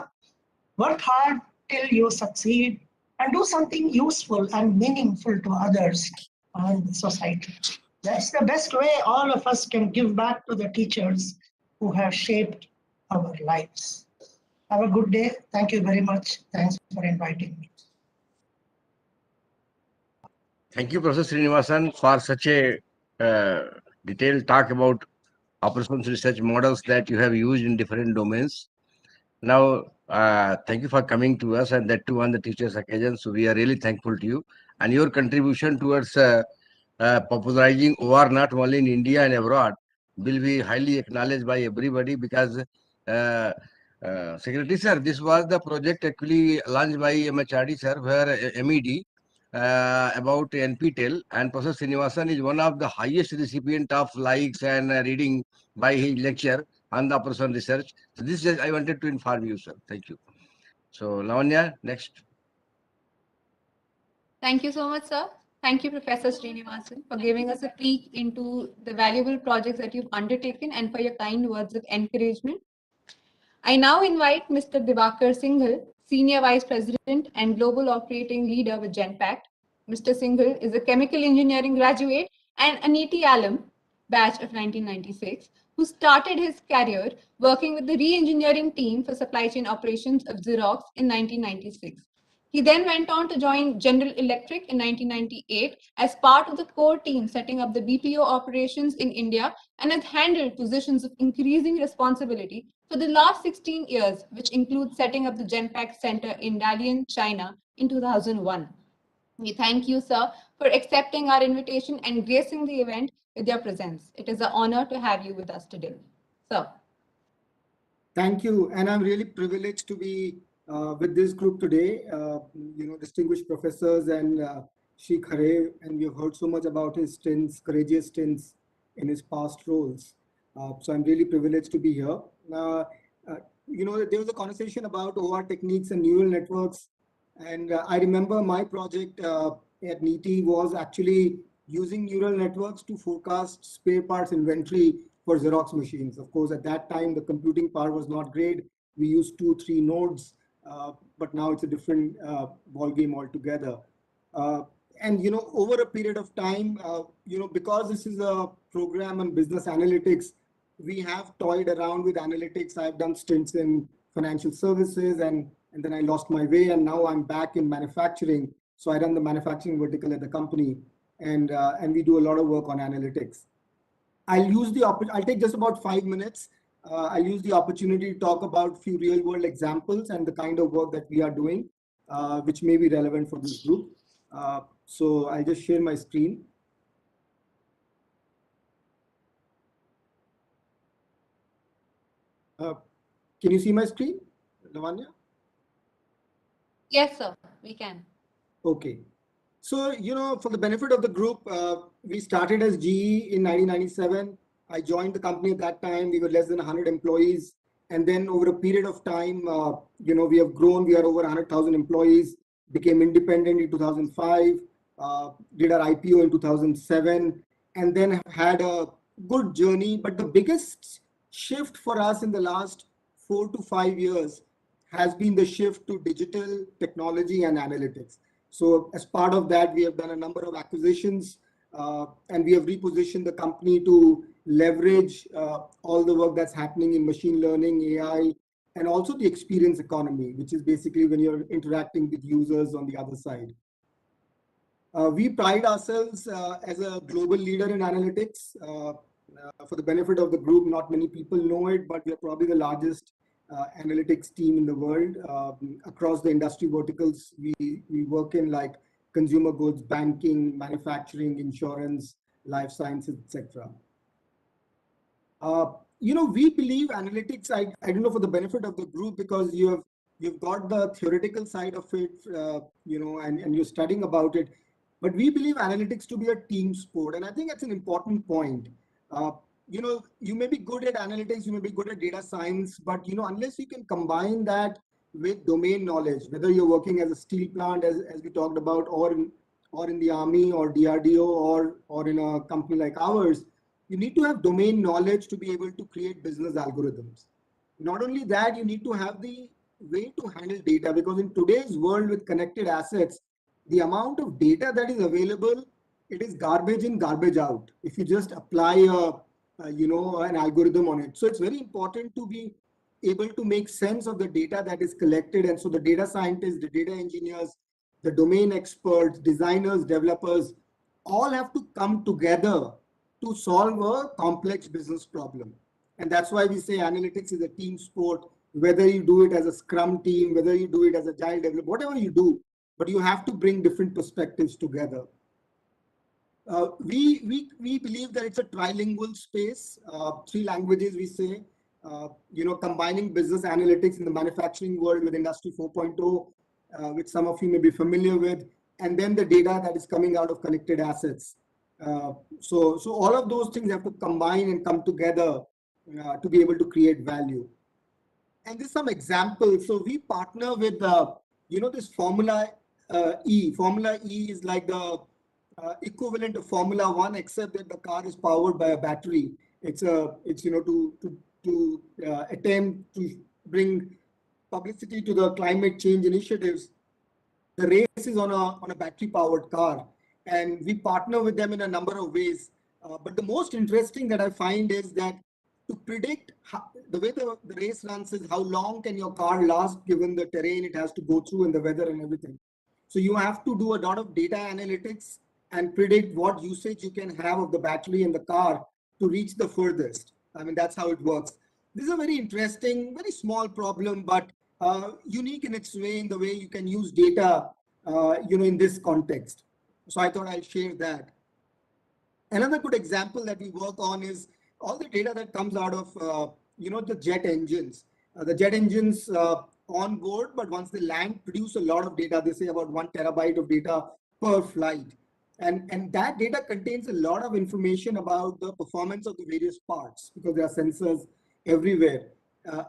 Speaker 6: Work hard till you succeed and do something useful and meaningful to others and the society. That's the best way all of us can give back to the teachers who have shaped our lives. Have a good day. Thank you very much. Thanks for inviting me.
Speaker 3: Thank you, Professor Srinivasan, for such a detailed talk about operations research models that you have used in different domains. Now, thank you for coming to us and that too on the teachers' occasion. So we are really thankful to you and your contribution towards popularizing OR not only in India and abroad will be highly acknowledged by everybody because Secretary Sir, this was the project actually launched by MHRD Sir, where MED about NPTEL and Professor Srinivasan is one of the highest recipient of likes and reading by his lecture on the operation research. So this is I wanted to inform you, sir. Thank you. So Lavanya, next.
Speaker 1: Thank you so much, sir. Thank you, Professor Srinivasan, for giving us a peek into the valuable projects that you've undertaken and for your kind words of encouragement. I now invite Mr. Diwakar Singhal, Senior Vice President and Global Operating Leader with Genpact. Mr. Singhal is a chemical engineering graduate and a NITIE alum, batch of 1996, who started his career working with the re-engineering team for supply chain operations of Xerox in 1996. He then went on to join General Electric in 1998 as part of the core team setting up the BPO operations in India and has handled positions of increasing responsibility for the last 16 years, which includes setting up the Genpact Center in Dalian, China in 2001. We thank you, sir, for accepting our invitation and gracing the event with your presence. It is an honor to have you with us today. Sir.
Speaker 8: Thank you. And I'm really privileged to be with this group today, distinguished professors and Shri Khare, and we've heard so much about his stints, courageous stints in his past roles. So I'm really privileged to be here. There was a conversation about OR techniques and neural networks. And I remember my project at NITIE was actually using neural networks to forecast spare parts inventory for Xerox machines. Of course, at that time, the computing power was not great. We used 2-3 nodes, but now it's a different ballgame altogether. Over a period of time, because this is a program on business analytics, we have toyed around with analytics. I've done stints in financial services and then I lost my way and now I'm back in manufacturing. So I run the manufacturing vertical at the company and we do a lot of work on analytics. I'll take just about 5 minutes. I'll use the opportunity to talk about a few real world examples and the kind of work that we are doing, which may be relevant for this group. So I'll just share my screen. Can you see my screen, Lavanya?
Speaker 1: Yes, sir, we can.
Speaker 8: Okay. So, for the benefit of the group, we started as GE in 1997. I joined the company at that time. We were less than 100 employees. And then over a period of time, we have grown. We are over 100,000 employees, became independent in 2005, did our IPO in 2007, and then had a good journey. But the biggest shift for us in the last 4 to 5 years has been the shift to digital technology and analytics. So as part of that, we have done a number of acquisitions and we have repositioned the company to leverage all the work that's happening in machine learning, AI, and also the experience economy, which is basically when you're interacting with users on the other side. We pride ourselves as a global leader in analytics. For the benefit of the group, not many people know it, but we are probably the largest analytics team in the world. Across the industry verticals, we work in like consumer goods, banking, manufacturing, insurance, life sciences, etc. We believe analytics, I don't know for the benefit of the group, because you've got the theoretical side of it, and you're studying about it. But we believe analytics to be a team sport. And I think that's an important point. You may be good at analytics, you may be good at data science, but unless you can combine that with domain knowledge, whether you're working as a steel plant, as we talked about, or in the army or DRDO or in a company like ours, you need to have domain knowledge to be able to create business algorithms. Not only that, you need to have the way to handle data, because in today's world with connected assets, the amount of data that is available, it is garbage in, garbage out. If you just apply an algorithm on it. So it's very important to be able to make sense of the data that is collected. And so the data scientists, the data engineers, the domain experts, designers, developers, all have to come together to solve a complex business problem. And that's why we say analytics is a team sport, whether you do it as a scrum team, whether you do it as a agile developer, whatever you do, but you have to bring different perspectives together. We believe that it's a trilingual space, 3 languages we say, combining business analytics in the manufacturing world with Industry 4.0, which some of you may be familiar with, and then the data that is coming out of connected assets. So all of those things have to combine and come together to be able to create value. And there's some examples. So we partner with, this Formula E. Formula E is like the equivalent of Formula One, except that the car is powered by a battery. It's to attempt to bring publicity to the climate change initiatives. The race is on a battery powered car, and we partner with them in a number of ways. But the most interesting that I find is that to predict the way the race runs is how long can your car last given the terrain it has to go through and the weather and everything. So you have to do a lot of data analytics and predict what usage you can have of the battery in the car to reach the furthest. I mean, that's how it works. This is a very interesting, very small problem, but unique in its way, in the way you can use data, in this context. So I thought I'll share that. Another good example that we work on is all the data that comes out of, the jet engines. The jet engines on board, but once they land, produce a lot of data. They say about 1 terabyte of data per flight. And that data contains a lot of information about the performance of the various parts, because there are sensors everywhere.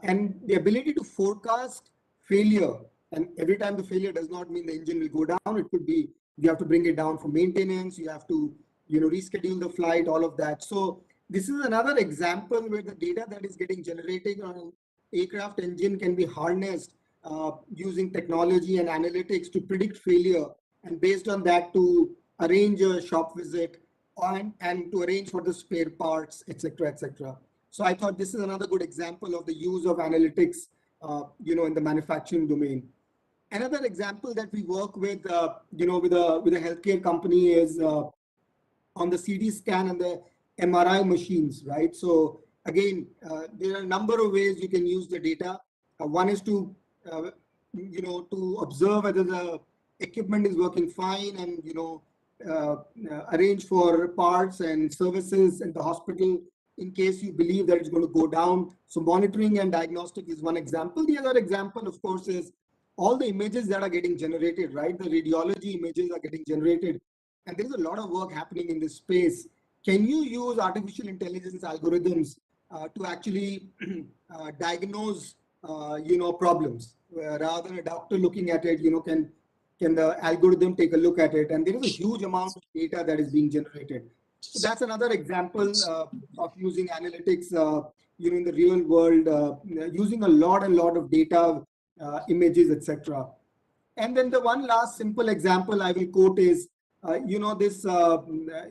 Speaker 8: And the ability to forecast failure. And every time the failure does not mean the engine will go down. It could be you have to bring it down for maintenance. You have to reschedule the flight, all of that. So this is another example where the data that is getting generated on an aircraft engine can be harnessed using technology and analytics to predict failure, and based on that to arrange a shop visit and to arrange for the spare parts, etc., etc. So I thought this is another good example of the use of analytics, in the manufacturing domain. Another example that we work with, with a healthcare company is on the CT scan and the MRI machines, right? So again, there are a number of ways you can use the data. One is to, to observe whether the equipment is working fine, and arrange for parts and services in the hospital in case you believe that it's going to go down. So monitoring and diagnostic is one example. The other example, of course, is all the images that are getting generated, right? The radiology images are getting generated. And there's a lot of work happening in this space. Can you use artificial intelligence algorithms to actually diagnose, problems rather than a doctor looking at it? Can the algorithm take a look at it? And there is a huge amount of data that is being generated. So that's another example of using analytics, in the real world, using a lot of data, images, etc. And then the one last simple example I will quote is, this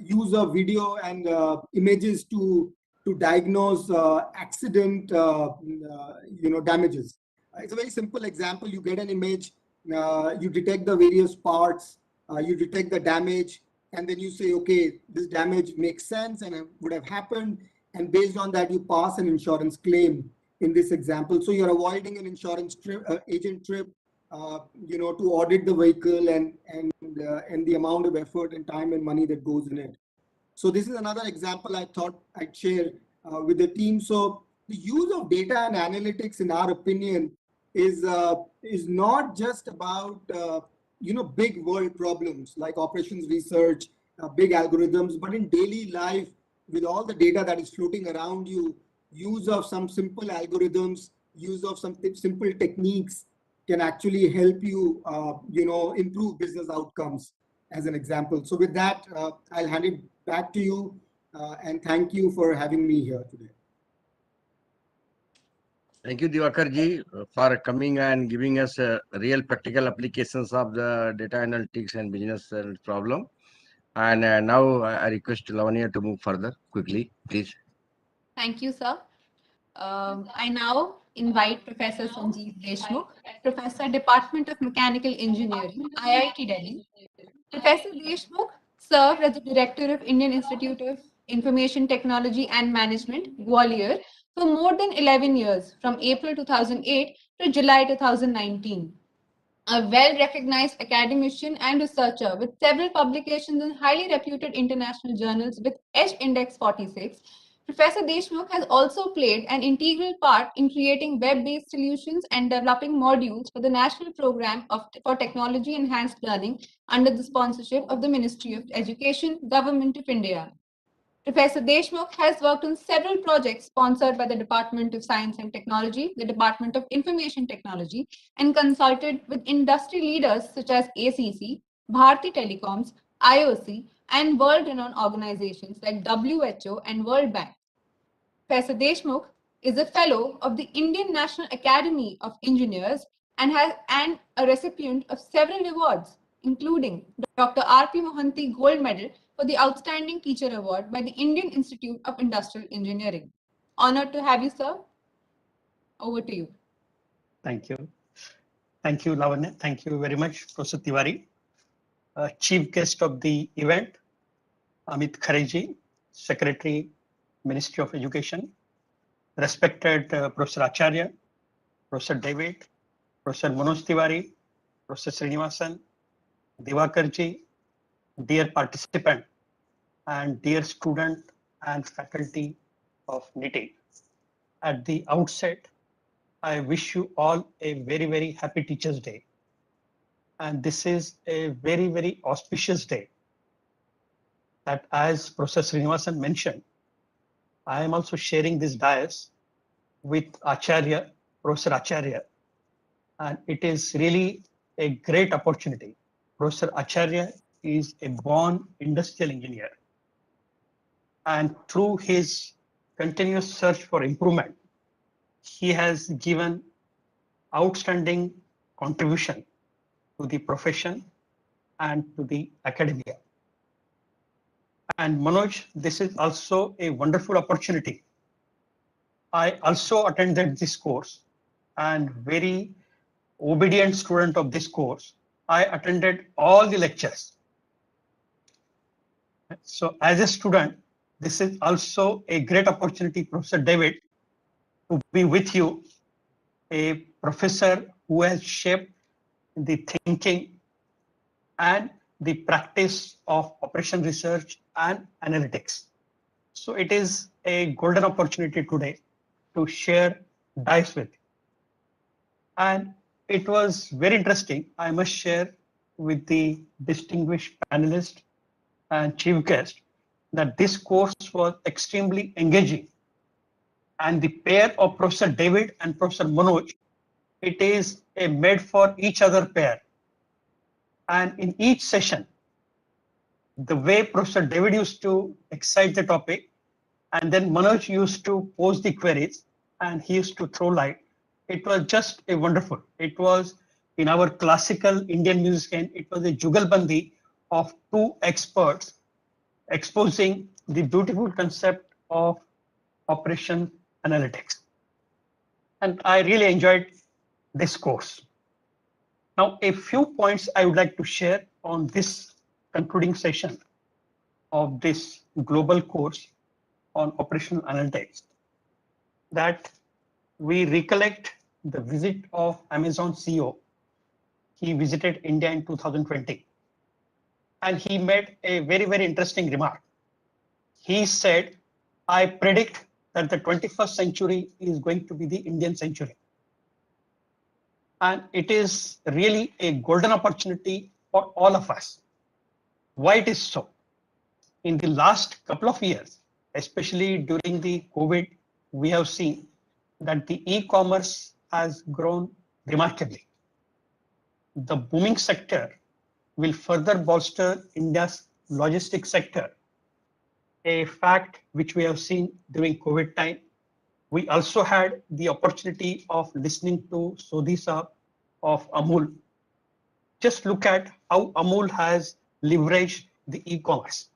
Speaker 8: use of video and images to diagnose accident, damages. It's a very simple example. You get an image, you detect the various parts, you detect the damage, and then you say, okay, this damage makes sense and it would have happened. And based on that, you pass an insurance claim in this example. So you're avoiding an insurance agent trip, to audit the vehicle and the amount of effort and time and money that goes in it. So this is another example I thought I'd share with the team. So the use of data and analytics, in our opinion, is not just about big world problems like operations research, big algorithms, but in daily life with all the data that is floating around you, use of some simple algorithms, use of some simple techniques can actually help you, improve business outcomes, as an example. So with that, I'll hand it back to you, and thank you for having me here today.
Speaker 3: Thank you, Diwakar ji, for coming and giving us real practical applications of the data analytics and business problem. And now I request Lavanya to move further quickly, please.
Speaker 1: Thank you, sir. I now invite Professor Sanjeev Deshmukh, Professor, Department of Mechanical Engineering, IIT Delhi. Professor Deshmukh served as the Director of Indian Institute of Information Technology and Management, Gwalior, for more than 11 years, from April 2008 to July 2019. A well-recognized academician and researcher with several publications in highly reputed international journals with Edge Index 46, Professor Deshmukh has also played an integral part in creating web-based solutions and developing modules for the National Program for Technology Enhanced Learning under the sponsorship of the Ministry of Education, Government of India. Professor Deshmukh has worked on several projects sponsored by the Department of Science and Technology, the Department of Information Technology, and consulted with industry leaders such as ACC, Bharti Telecoms, IOC, and world-renowned organizations like WHO and World Bank. Professor Deshmukh is a fellow of the Indian National Academy of Engineers and a recipient of several awards, including Dr. R.P. Mohanty Gold Medal for the Outstanding Teacher Award by the Indian Institute of Industrial Engineering. Honored to have you, sir. Over to you.
Speaker 9: Thank you. Thank you, Lavanya. Thank you very much, Professor Tiwari. Chief guest of the event, Amit Khare, Secretary, Ministry of Education, respected Professor Acharya, Professor David, Professor Manoj Tiwari, Professor Srinivasan, Diwakar ji, dear participant, and dear student and faculty of NITIE. At the outset, I wish you all a very, very happy Teachers' Day. And this is a very, very auspicious day that, as Professor Srinivasan mentioned, I am also sharing this dais with Acharya, Professor Acharya, and it is really a great opportunity. Professor Acharya is a born industrial engineer, and through his continuous search for improvement, he has given outstanding contribution to the profession and to the academia. And Manoj, this is also a wonderful opportunity. I also attended this course and very obedient student of this course. I attended all the lectures. So as a student, this is also a great opportunity, Professor David, to be with you, a professor who has shaped the thinking and the practice of operation research and analytics. So it is a golden opportunity today to share dice with you. And it was very interesting, I must share with the distinguished panelist and chief guest, that this course was extremely engaging. And the pair of Professor David and Professor Manoj, it is a made for each other pair. And in each session, the way Professor David used to excite the topic, and then Manoj used to pose the queries, and he used to throw light. It was just a wonderful. It was in our classical Indian music, it was a jugalbandi of two experts exposing the beautiful concept of operation analytics. And I really enjoyed this course. Now, a few points I would like to share on this concluding session of this global course on operational analytics, that we recollect the visit of Amazon CEO. He visited India in 2020, and he made a very, very interesting remark. He said, I predict that the 21st century is going to be the Indian century. And it is really a golden opportunity for all of us. Why it is so? In the last couple of years, especially during the COVID, we have seen that the e-commerce has grown remarkably. The booming sector will further bolster India's logistics sector, a fact which we have seen during COVID time, We also had the opportunity of listening to Sodhi Saab of Amul. Just look at how Amul has leveraged the e-commerce.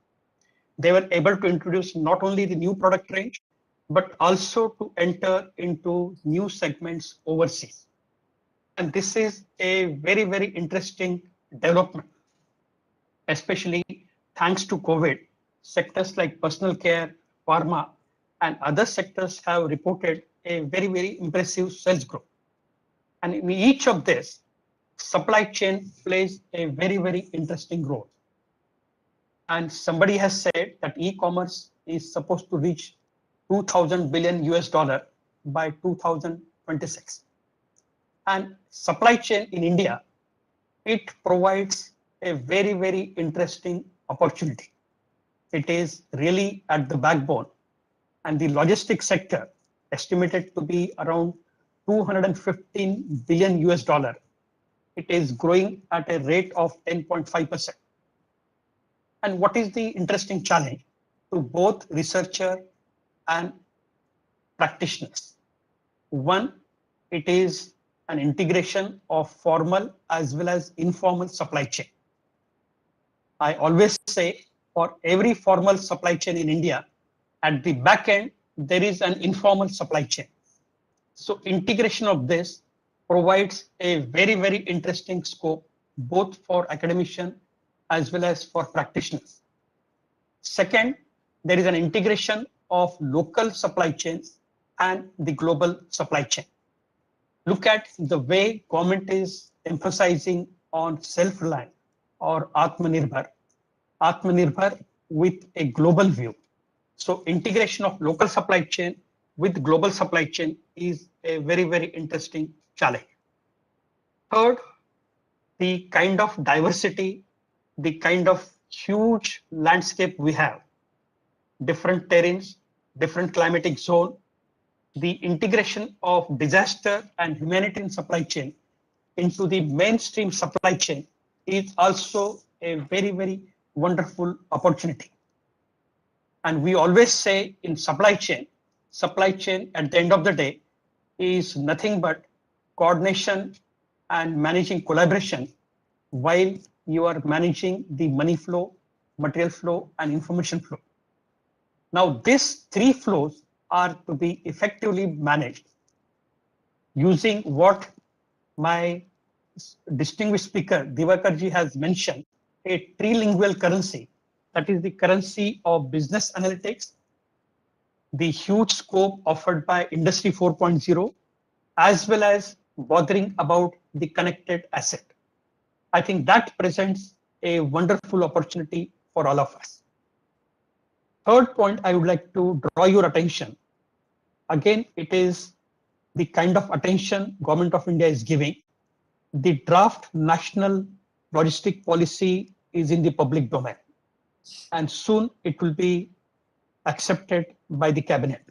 Speaker 9: They were able to introduce not only the new product range, but also to enter into new segments overseas. And this is a very, very interesting development, especially thanks to COVID. Sectors like personal care, pharma, and other sectors have reported a very, very impressive sales growth. And in each of this, supply chain plays a very, very interesting role. And somebody has said that e-commerce is supposed to reach 2000 billion US dollar by 2026. And supply chain in India, it provides a very, very interesting opportunity. It is really at the backbone, and the logistics sector estimated to be around 215 billion US dollar. It is growing at a rate of 10.5%. And what is the interesting challenge to both researcher and practitioners? One, it is an integration of formal as well as informal supply chain. I always say for every formal supply chain in India, at the back end, there is an informal supply chain. So integration of this provides a very, very interesting scope, both for academician as well as for practitioners. Second, there is an integration of local supply chains and the global supply chain. Look at the way government is emphasizing on self-reliant or Atmanirbhar with a global view. So integration of local supply chain with global supply chain is a very, very interesting challenge. Third, the kind of diversity, the kind of huge landscape we have, different terrains, different climatic zone, the integration of disaster and humanitarian supply chain into the mainstream supply chain is also a very, very wonderful opportunity. And we always say in supply chain at the end of the day is nothing but coordination and managing collaboration while you are managing the money flow, material flow, and information flow. Now, these three flows are to be effectively managed using what my distinguished speaker Diwakar ji has mentioned, a trilingual currency, that is the currency of business analytics, the huge scope offered by Industry 4.0, as well as bothering about the connected asset. I think that presents a wonderful opportunity for all of us. Third point I would like to draw your attention. Again, it is the kind of attention Government of India is giving. The draft national logistic policy is in the public domain, and soon it will be accepted by the cabinet.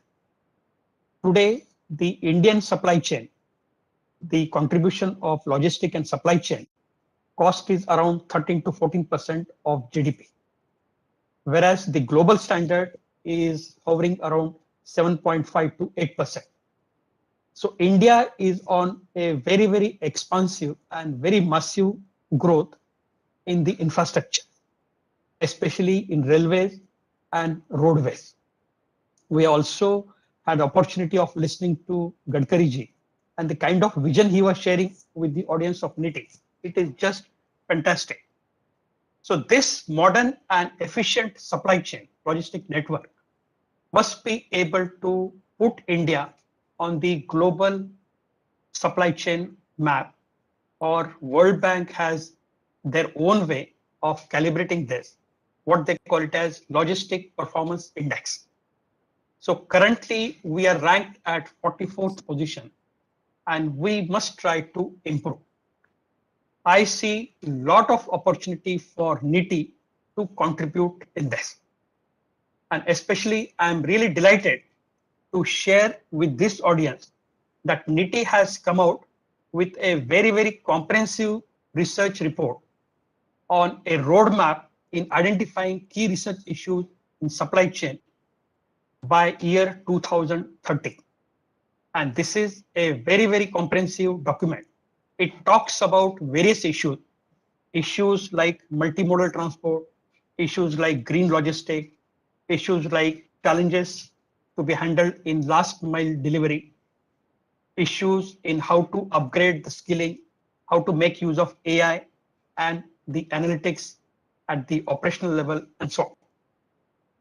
Speaker 9: Today, the Indian supply chain, the contribution of logistic and supply chain cost is around 13 to 14% of GDP, whereas the global standard is hovering around 7.5 to 8%. So India is on a very, very expansive and very massive growth in the infrastructure, especially in railways and roadways. We also had opportunity of listening to Gadkari ji and the kind of vision he was sharing with the audience of NITIE. It is just fantastic. So this modern and efficient supply chain logistic network must be able to put India on the global supply chain map, or World Bank has their own way of calibrating this, what they call it as logistic performance index. So currently we are ranked at 44th position, and we must try to improve. I see a lot of opportunity for NITIE to contribute in this. And especially I'm really delighted to share with this audience that NITIE has come out with a very, very comprehensive research report on a roadmap in identifying key research issues in supply chain by year 2030. And this is a very, very comprehensive document. It talks about various issues like multimodal transport, issues like green logistics, issues like challenges to be handled in last mile delivery, issues in how to upgrade the skilling, how to make use of AI and the analytics at the operational level, and so on.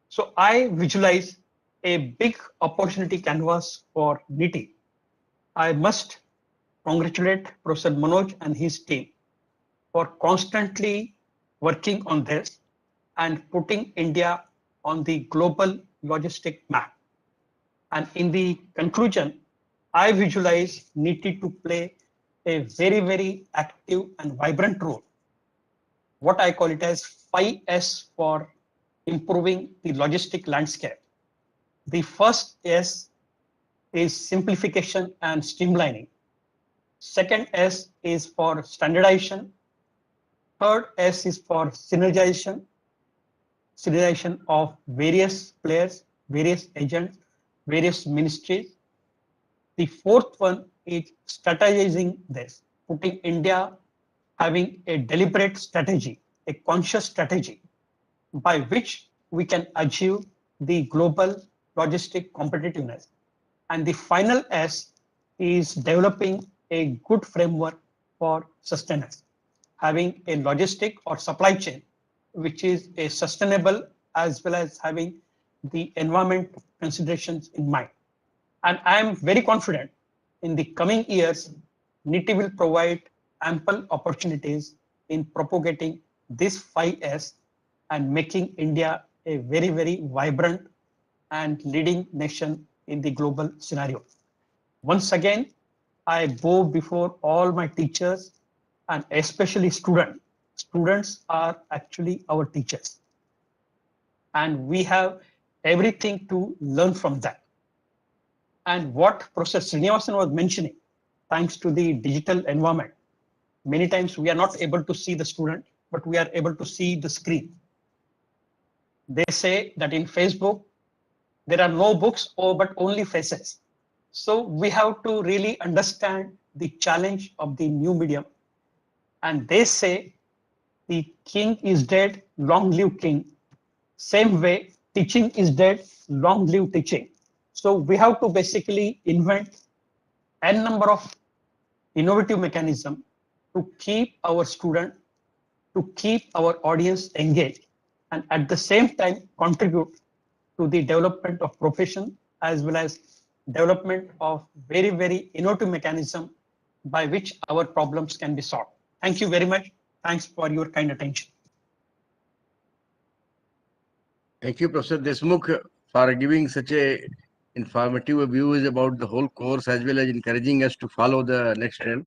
Speaker 9: So I visualize a big opportunity canvas for NITIE. I must congratulate Professor Manoj and his team for constantly working on this and putting India on the global logistic map. And in the conclusion, I visualize NITIE to play a very, very active and vibrant role. What I call it as 5S for improving the logistic landscape. The first S is simplification and streamlining. Second S is for standardization. Third S is for synergization of various players, various agents, various ministries. The fourth one is strategizing this, putting India having a deliberate strategy, a conscious strategy by which we can achieve the global logistic competitiveness. And the final S is developing a good framework for sustenance, having a logistic or supply chain which is a sustainable as well as having the environment considerations in mind. And I am very confident in the coming years, NITIE will provide ample opportunities in propagating this 5S and making India a very, very vibrant and leading nation in the global scenario. Once again, I bow before all my teachers and especially students. Students are actually our teachers. And we have everything to learn from them. And what Professor Srinivasan was mentioning, thanks to the digital environment, many times we are not able to see the student, but we are able to see the screen. They say that in Facebook, there are no books, but only faces. So we have to really understand the challenge of the new medium. And they say the king is dead, long live king. Same way, teaching is dead, long live teaching. So we have to basically invent n number of innovative mechanism to keep our student, to keep our audience engaged, and at the same time contribute to the development of profession as well as development of very, very innovative mechanism by which our problems can be solved. Thank you very much. Thanks for your kind attention.
Speaker 3: Thank you, Professor Deshmukh, for giving such a informative views about the whole course as well as encouraging us to follow the next trend.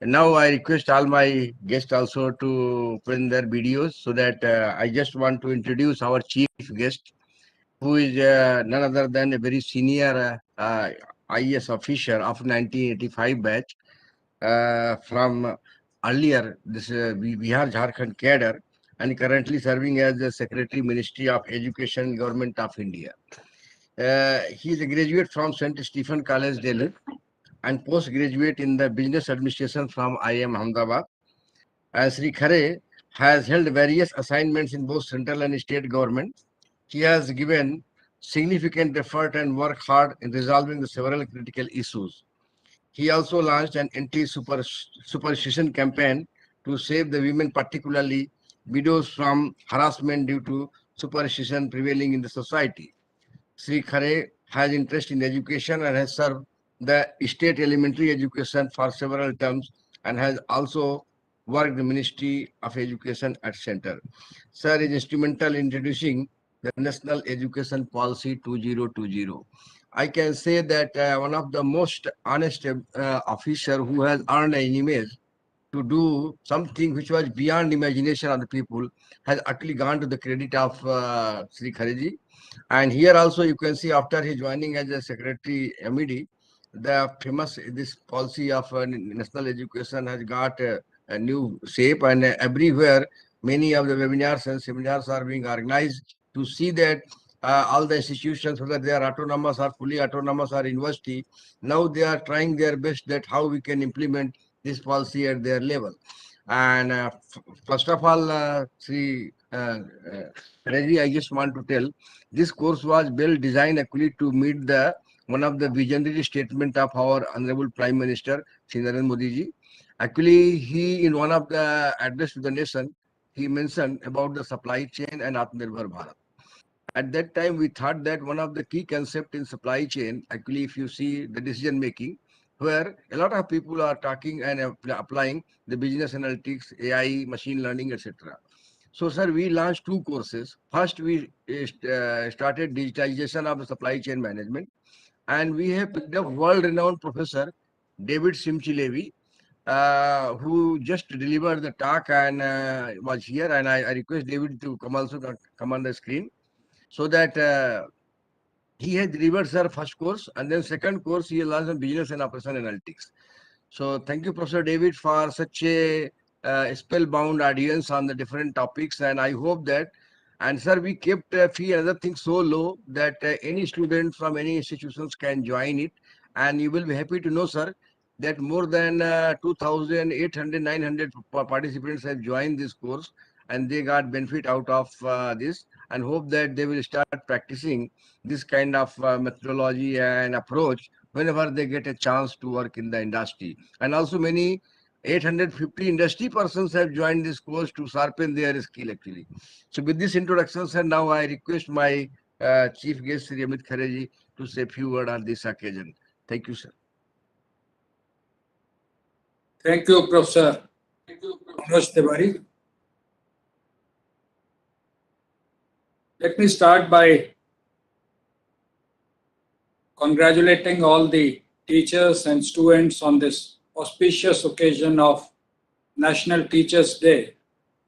Speaker 3: And now I request all my guests also to open their videos so that I just want to introduce our chief guest, who is none other than a very senior IAS officer of 1985 batch from earlier this Bihar Jharkhand cadre and currently serving as the Secretary Ministry of Education, Government of India. He is a graduate from St. Stephen College, Delhi, and postgraduate in the Business Administration from IIM Ahmedabad. As Shri Khare has held various assignments in both central and state government. He has given significant effort and worked hard in resolving the several critical issues. He also launched an anti-superstition campaign to save the women, particularly widows, from harassment due to superstition prevailing in the society. Shri Khare has interest in education and has served the state elementary education for several terms and has also worked the Ministry of Education at Center. Sir is instrumental in introducing the National Education Policy 2020. I can say that one of the most honest officer who has earned an image to do something which was beyond imagination of the people has actually gone to the credit of Sri Khareji. And here also you can see after his joining as a secretary MED, the famous this policy of national education has got a new shape, and everywhere many of the webinars and seminars are being organized to see that all the institutions, whether they are autonomous or fully autonomous or university, now they are trying their best that how we can implement this policy at their level. And first of all, Sri Reggie, I just want to tell, this course was well designed actually to meet the one of the visionary statement of our Honorable Prime Minister, Shri Narendra Modi ji. Actually, he in one of the address to the nation, he mentioned about the supply chain and Atmanirbhar Bharat. At that time, we thought that one of the key concept in supply chain, actually, if you see the decision making, where a lot of people are talking and applying the business analytics, AI, machine learning, etc. So, sir, we launched two courses. First, we started digitization of the supply chain management, and we have picked up world-renowned professor David Simchi-Levi, who just delivered the talk and was here. And I request David to come also come on the screen so that he has delivered sir first course, and then second course he has launched on business and operation analytics. So thank you, Professor David, for such a spellbound audience on the different topics, and I hope that. And sir, we kept a fee and other things so low that any student from any institutions can join it, and you will be happy to know, sir, that more than 2,800, 900 participants have joined this course, and they got benefit out of this, and hope that they will start practicing this kind of methodology and approach whenever they get a chance to work in the industry. And also many 850 industry persons have joined this course to sharpen their skill actually. So with this introduction, sir, now I request my chief guest, Sri Amit Khare, to say a few words on this occasion. Thank you, sir.
Speaker 7: Thank you, Professor Manoj Tiwari. Let me start by congratulating all the teachers and students on this auspicious occasion of National Teachers' Day.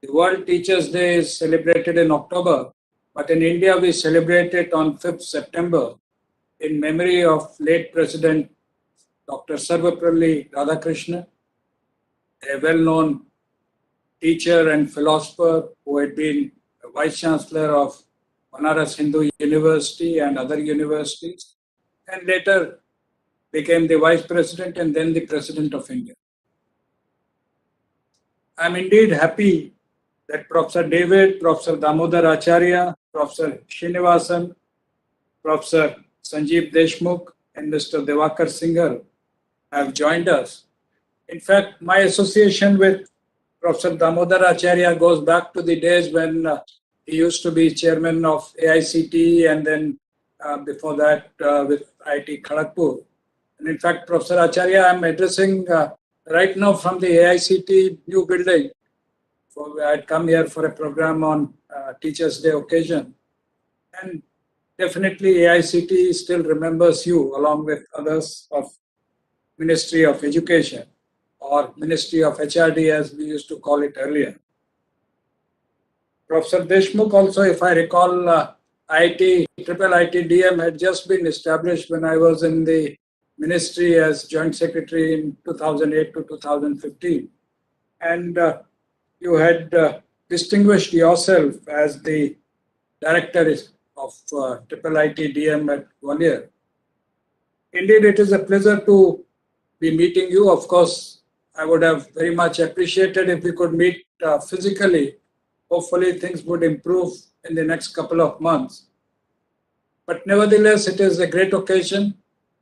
Speaker 7: The World Teachers' Day is celebrated in October, but in India we celebrate it on 5th September in memory of late President Dr. Sarvepalli Radhakrishnan, a well-known teacher and philosopher who had been a Vice Chancellor of Banaras Hindu University and other universities, and later became the Vice President and then the President of India. I'm indeed happy that Professor David, Professor Damodar Acharya, Professor Srinivasan, Professor Sanjeev Deshmukh, and Mr. Diwakar Singhal have joined us. In fact, my association with Professor Damodar Acharya goes back to the days when he used to be chairman of AICTE and then before that with IIT Kharagpur. And in fact, Professor Acharya, I'm addressing right now from the AICTE new building. So I had come here for a program on Teachers' Day occasion. And definitely AICTE still remembers you along with others of Ministry of Education or Ministry of HRD as we used to call it earlier. Professor Deshmukh also, if I recall, Triple IT DM had just been established when I was in the ministry as Joint Secretary in 2008 to 2015. And you had distinguished yourself as the Director of Triple IT DM at Gwalior. Indeed, it is a pleasure to be meeting you. Of course, I would have very much appreciated if we could meet physically. Hopefully, things would improve in the next couple of months. But nevertheless, it is a great occasion,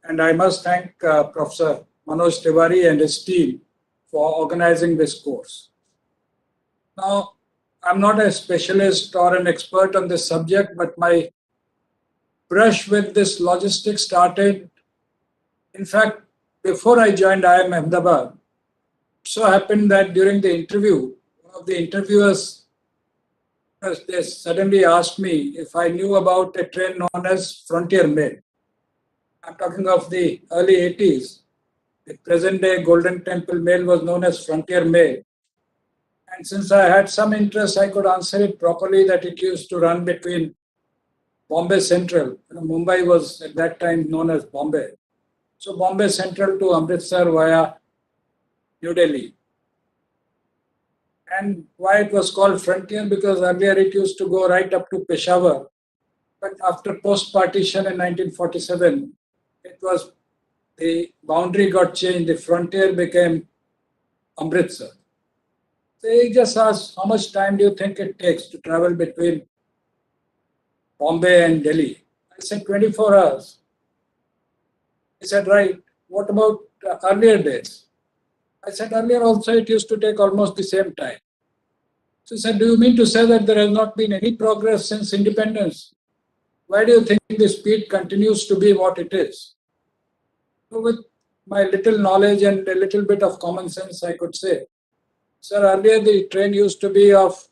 Speaker 7: and I must thank Professor Manoj Tiwari and his team for organizing this course. Now, I'm not a specialist or an expert on this subject, but my brush with this logistics started, in fact, before I joined IIM Ahmedabad. It so happened that during the interview, one of the interviewers, they suddenly asked me if I knew about a train known as Frontier Mail. I'm talking of the early 80s. The present day Golden Temple Mail was known as Frontier Mail. And since I had some interest, I could answer it properly that it used to run between Bombay Central. Mumbai was at that time known as Bombay. So Bombay Central to Amritsar via New Delhi. And why it was called Frontier? Because earlier it used to go right up to Peshawar. But after post-partition in 1947, it was the boundary got changed. The frontier became Amritsar. So he just asked, how much time do you think it takes to travel between Bombay and Delhi? I said, 24 hours. He said, right. What about earlier days? I said, earlier also it used to take almost the same time. So he said, do you mean to say that there has not been any progress since independence? Why do you think the speed continues to be what it is? So with my little knowledge and a little bit of common sense, I could say, sir, earlier the train used to be of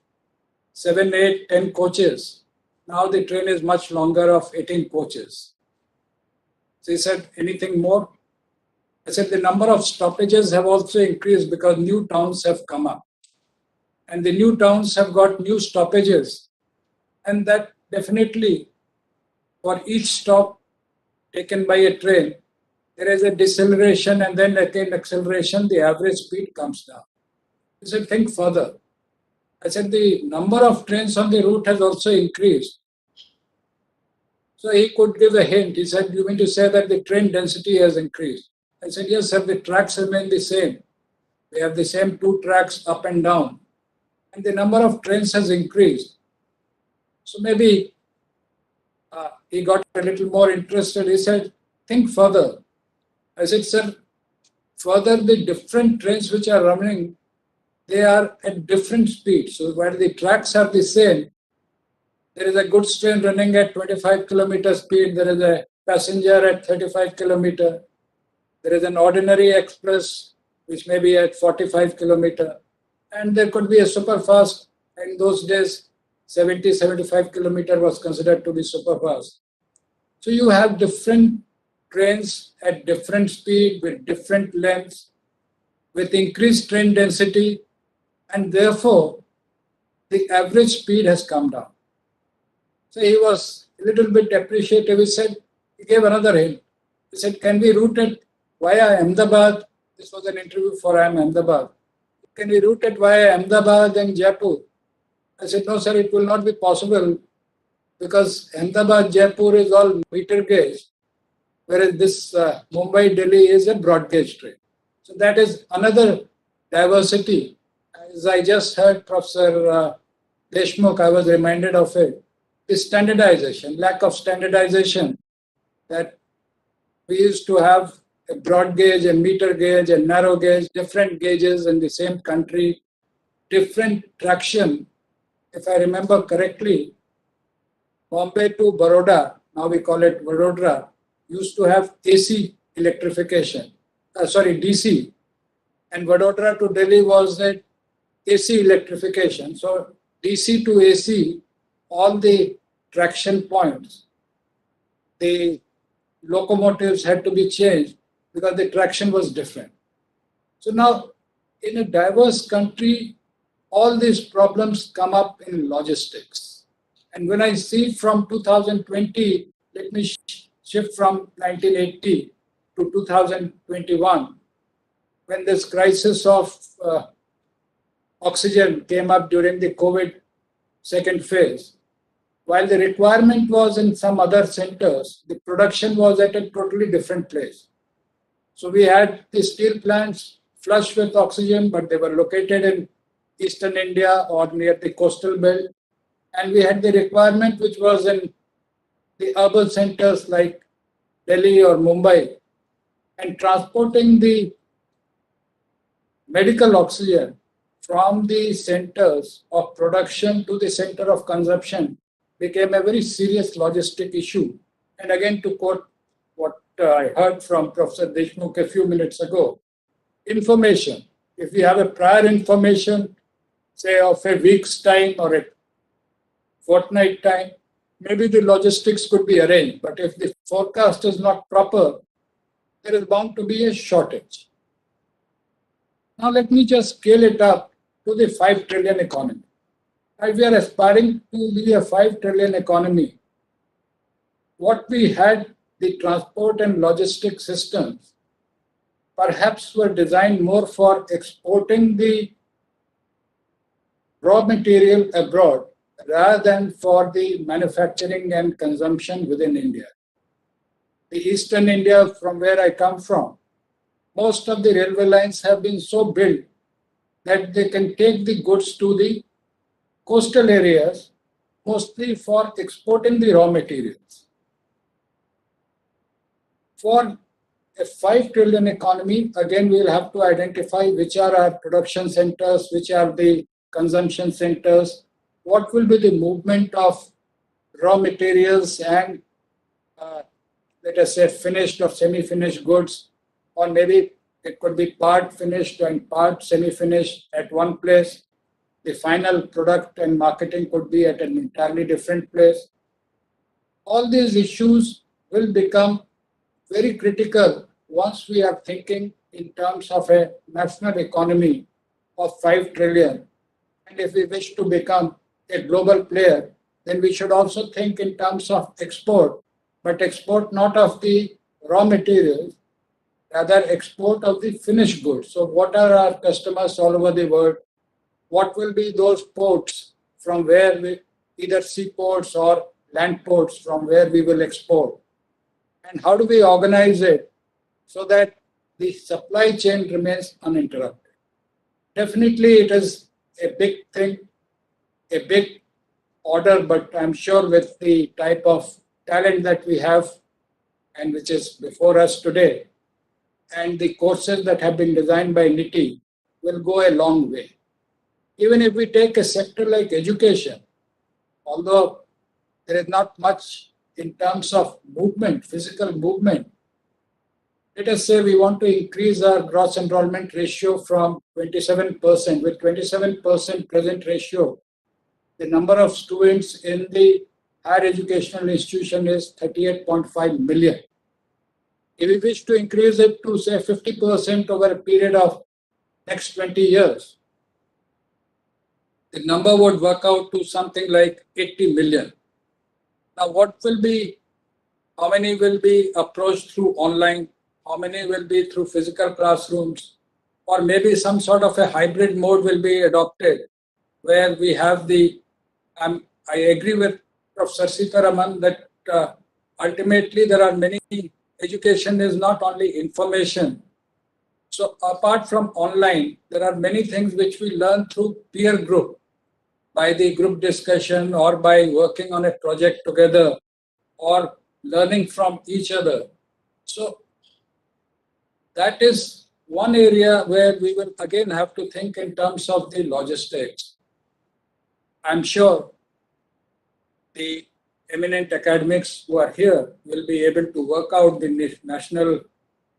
Speaker 7: 7, 8, 10 coaches. Now the train is much longer of 18 coaches. So he said, anything more? I said, the number of stoppages have also increased because new towns have come up. And the new towns have got new stoppages. And that definitely, for each stop taken by a train, there is a deceleration and then again acceleration, the average speed comes down. He said, think further. I said, the number of trains on the route has also increased. So he could give a hint. He said, you mean to say that the train density has increased? I said, yes, sir, the tracks remain the same. We have the same 2 tracks up and down. And the number of trains has increased. So maybe he got a little more interested. He said, think further. I said, sir, further the different trains which are running, they are at different speeds. So while the tracks are the same, there is a goods train running at 25 kilometer speed. There is a passenger at 35 kilometer. There is an ordinary express which may be at 45 kilometer. And there could be a super fast. In those days, 70, 75 kilometer was considered to be super fast. So you have different trains at different speed with different lengths, with increased train density, and therefore the average speed has come down. So he was a little bit appreciative. He gave another hint. He said, can we route it via Ahmedabad? This was an interview for Ahmedabad. Can we route it via Ahmedabad and Jaipur? I said, no, sir, it will not be possible because Ahmedabad, Jaipur is all meter gauge, whereas this Mumbai, Delhi is a broad gauge train. So that is another diversity. As I just heard Professor Deshmukh, I was reminded of it. The standardization, lack of standardization, that we used to have a broad gauge, a meter gauge, a narrow gauge, different gauges in the same country, different traction. If I remember correctly, Bombay to Baroda, now we call it Vadodara, used to have AC electrification, DC. And Vadodara to Delhi was at AC electrification. So DC to AC, all the traction points, the locomotives had to be changed because the traction was different. So now, in a diverse country, all these problems come up in logistics. And when I see from 2020, let me shift from 1980 to 2021, when this crisis of oxygen came up during the COVID second phase. While the requirement was in some other centers, the production was at a totally different place. So we had the steel plants flush with oxygen, but they were located in eastern India or near the coastal belt. And we had the requirement which was in the urban centers like Delhi or Mumbai. And transporting the medical oxygen from the centers of production to the center of consumption became a very serious logistic issue. And again, to quote what I heard from Professor Deshmukh a few minutes ago, information. If we have a prior information, say of a week's time or a fortnight time, maybe the logistics could be arranged. But if the forecast is not proper, there is bound to be a shortage. Now let me just scale it up to the 5 trillion economy. If we are aspiring to be a 5 trillion economy, what we had, the transport and logistics systems, perhaps were designed more for exporting the raw material abroad rather than for the manufacturing and consumption within India. The Eastern India, from where I come from, most of the railway lines have been so built that they can take the goods to the coastal areas, mostly for exporting the raw materials. For a 5 trillion economy, again, we'll have to identify which are our production centers, which are the consumption centers, what will be the movement of raw materials and let us say finished or semi-finished goods, or maybe it could be part finished and part semi-finished at one place. The final product and marketing could be at an entirely different place. All these issues will become very critical once we are thinking in terms of a national economy of 5 trillion. And if we wish to become a global player, then we should also think in terms of export, but export not of the raw materials, rather export of the finished goods. So what are our customers all over the world? What will be those ports from where we, either seaports or land ports from where we will export? And how do we organize it so that the supply chain remains uninterrupted? Definitely it is a big thing, a big order, but I'm sure with the type of talent that we have and which is before us today, and the courses that have been designed by NITIE will go a long way. Even if we take a sector like education, although there is not much in terms of movement, physical movement, let us say we want to increase our gross enrollment ratio from 27%. With 27% present ratio, the number of students in the higher educational institution is 38.5 million. If we wish to increase it to say 50% over a period of next 20 years, the number would work out to something like 80 million. Now, what will be, how many will be approached through online? How many will be through physical classrooms? Or maybe some sort of a hybrid mode will be adopted where we have the, I agree with Professor Sitaraman that ultimately there are many, education is not only information. So apart from online, there are many things which we learn through peer group, by the group discussion or by working on a project together or learning from each other. So that is one area where we will again have to think in terms of the logistics. I'm sure the eminent academics who are here will be able to work out the National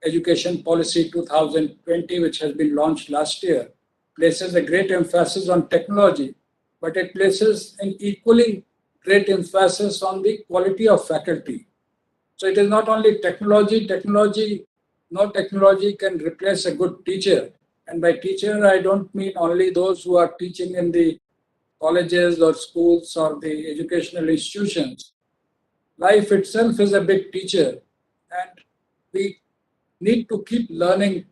Speaker 7: Education Policy 2020, which has been launched last year, places a great emphasis on technology, but it places an equally great emphasis on the quality of faculty. So it is not only technology, no technology can replace a good teacher. And by teacher, I don't mean only those who are teaching in the colleges or schools or the educational institutions. Life itself is a big teacher, and we need to keep learning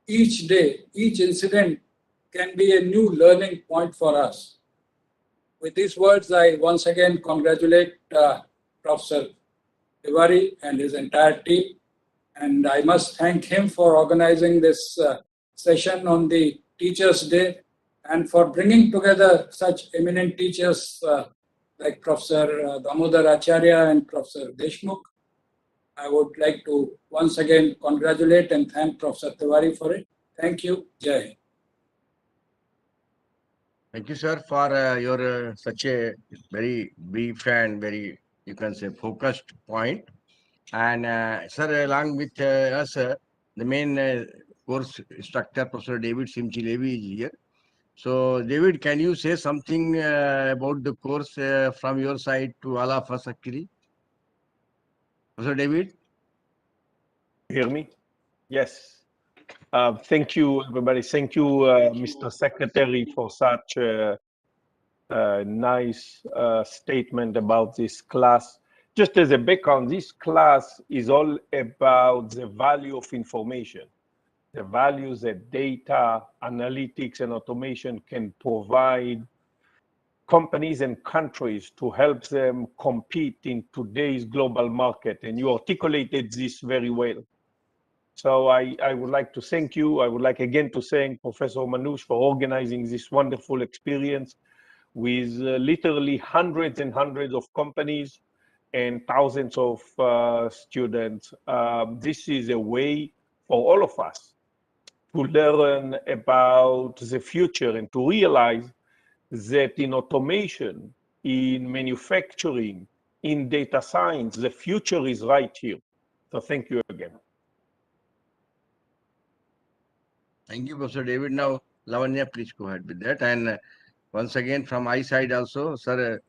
Speaker 7: each day. Each incident can be a new learning point for us. With these words, I once again congratulate Professor Tiwari and his entire team. And I must thank him for organizing this session on the Teachers' Day and for bringing together such eminent teachers like Professor Damodar Acharya and Professor Deshmukh. I would like to once again congratulate and thank Professor Tiwari for it. Thank you. Jai.
Speaker 3: Thank you, sir, for your such a very brief and very, you can say, focused point. And sir, along with us, the main course instructor, Professor David Simchi-Levi is here. So, David, can you say something about the course from your side to all of us actually? Professor David?
Speaker 4: Hear me? Yes. Thank you, everybody. Thank you, Mr. Secretary, for such a nice statement about this class. Just as a background, this class is all about the value of information, the values that data, analytics, and automation can provide companies and countries to help them compete in today's global market. And you articulated this very well. So I would like to thank you. I would like again to thank Professor Manoj for organizing this wonderful experience with literally hundreds and hundreds of companies and thousands of students. This is a way for all of us to learn about the future and to realize that in automation, in manufacturing, in data science, the future is right here. So thank you again.
Speaker 3: Thank you, Professor David. Now, Lavanya, please go ahead with that. And once again, from my side also, sir,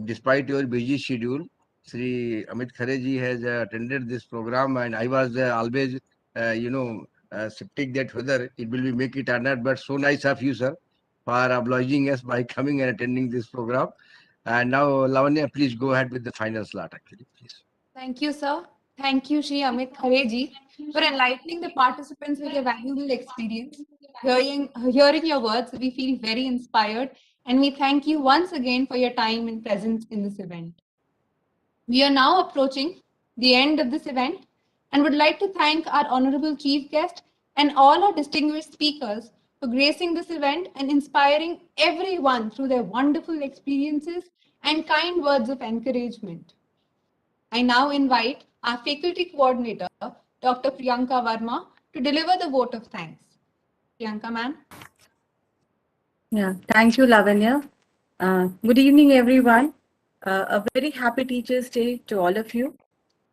Speaker 3: despite your busy schedule, Sri Amit Khare ji has attended this program, and I was always, skeptic that whether it will be make it or not. But so nice of you, sir, for obliging us by coming and attending this program. And now, Lavanya, please go ahead with the final slot, actually, please.
Speaker 1: Thank you, sir. Thank you, Shri Amit Khare ji, for enlightening the participants with your valuable experience. Hearing your words, we feel very inspired, and we thank you once again for your time and presence in this event. We are now approaching the end of this event and would like to thank our honorable chief guest and all our distinguished speakers for gracing this event and inspiring everyone through their wonderful experiences and kind words of encouragement. I now invite our faculty coordinator, Dr. Priyanka Verma, to deliver the vote of thanks. Priyanka, ma'am.
Speaker 10: Yeah, thank you, Lavanya. Good evening, everyone. A very happy Teachers' Day to all of you.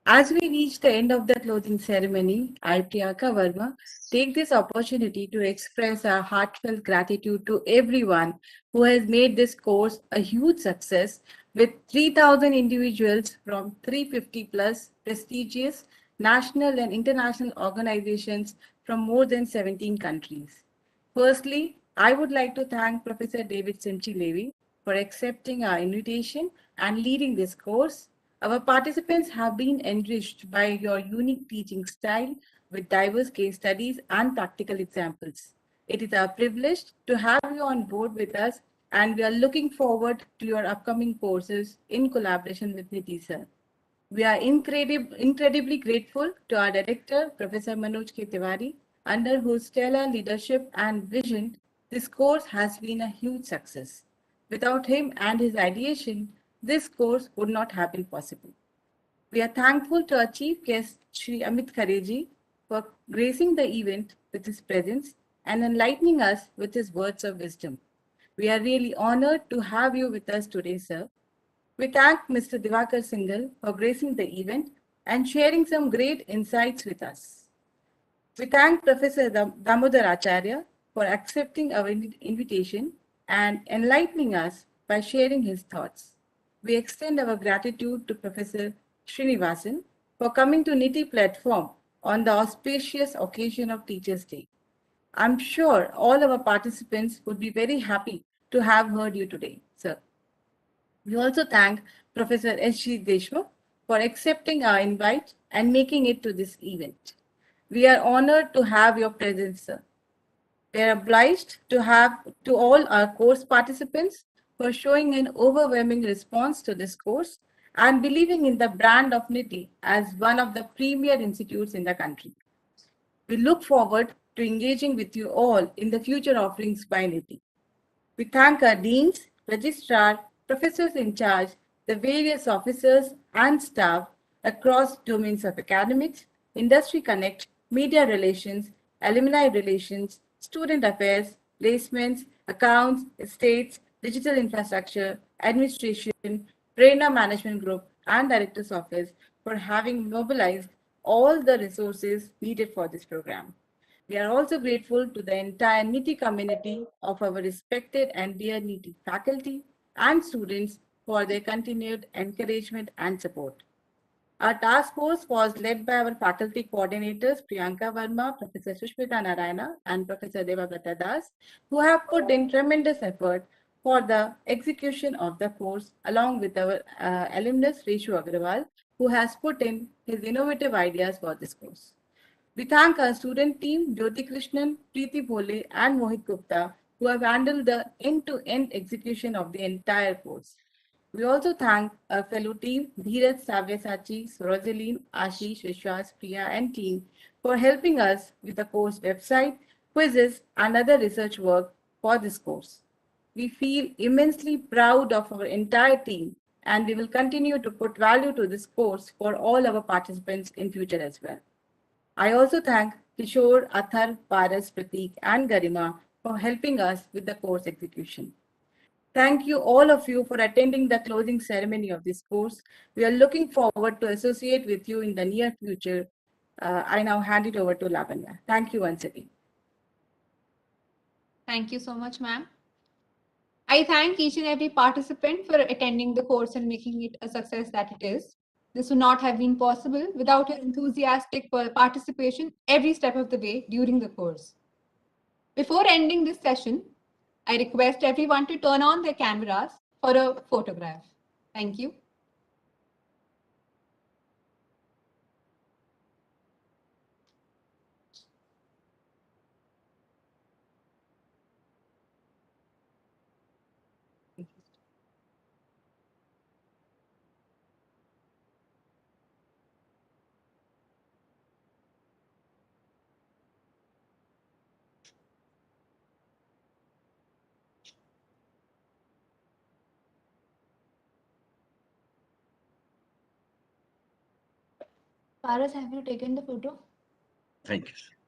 Speaker 10: As we reach the end of the closing ceremony, I, Priyanka Verma, take this opportunity to express our heartfelt gratitude to everyone who has made this course a huge success with 3,000 individuals from 350 plus prestigious national and international organizations from more than 17 countries. Firstly, I would like to thank Professor David Simchi-Levi for accepting our invitation and leading this course. Our participants have been enriched by your unique teaching style with diverse case studies and practical examples. It is our privilege to have you on board with us, and we are looking forward to your upcoming courses in collaboration with NITIE, sir. We are incredibly grateful to our director, Professor Manoj Tiwari, under whose stellar leadership and vision, this course has been a huge success. Without him and his ideation, this course would not have been possible. We are thankful to our chief guest, Shri Amit Khare ji, for gracing the event with his presence and enlightening us with his words of wisdom. We are really honored to have you with us today, sir. We thank Mr. Diwakar Singhal for gracing the event and sharing some great insights with us. We thank Professor Damodar Acharya for accepting our invitation and enlightening us by sharing his thoughts. We extend our gratitude to Professor Srinivasan for coming to NITIE platform on the auspicious occasion of Teachers' Day. I'm sure all our participants would be very happy to have heard you today, sir. We also thank Professor S.G. Deshmukh for accepting our invite and making it to this event. We are honored to have your presence, sir. We are obliged to all our course participants for showing an overwhelming response to this course and believing in the brand of NITIE as one of the premier institutes in the country. We look forward to engaging with you all in the future offerings by NITIE. We thank our deans, registrar, professors in charge, the various officers and staff across domains of academics, industry connect, media relations, alumni relations, student affairs, placements, accounts, estates, digital infrastructure, administration, Prerna Management Group, and Director's Office for having mobilized all the resources needed for this program. We are also grateful to the entire NITIE community of our respected and dear NITIE faculty and students for their continued encouragement and support. Our task force was led by our faculty coordinators, Priyanka Verma, Professor Sushmita Narayana, and Professor Devabrata Das, who have put in tremendous effort for the execution of the course, along with our alumnus, Reshu Agrawal, who has put in his innovative ideas for this course. We thank our student team, Jyothikrishnan, Priti Bhole, and Mohit Gupta who have handled the end-to-end execution of the entire course. We also thank our fellow team, Dheeraj, Savyasachi, Rosaline, Ashish, Vishwas, Priya, and team for helping us with the course website, quizzes, and other research work for this course. We feel immensely proud of our entire team, and we will continue to put value to this course for all our participants in future as well. I also thank Kishore, Athar, Paras, Prateek, and Garima for helping us with the course execution. Thank you all of you for attending the closing ceremony of this course. We are looking forward to associate with you in the near future. I now hand it over to Lavanya. Thank you once again.
Speaker 1: Thank you so much, ma'am. I thank each and every participant for attending the course and making it a success that it is. This would not have been possible without your enthusiastic participation every step of the way during the course. Before ending this session, I request everyone to turn on their cameras for a photograph. Thank you. Paras, have you taken the photo?
Speaker 3: Thank you.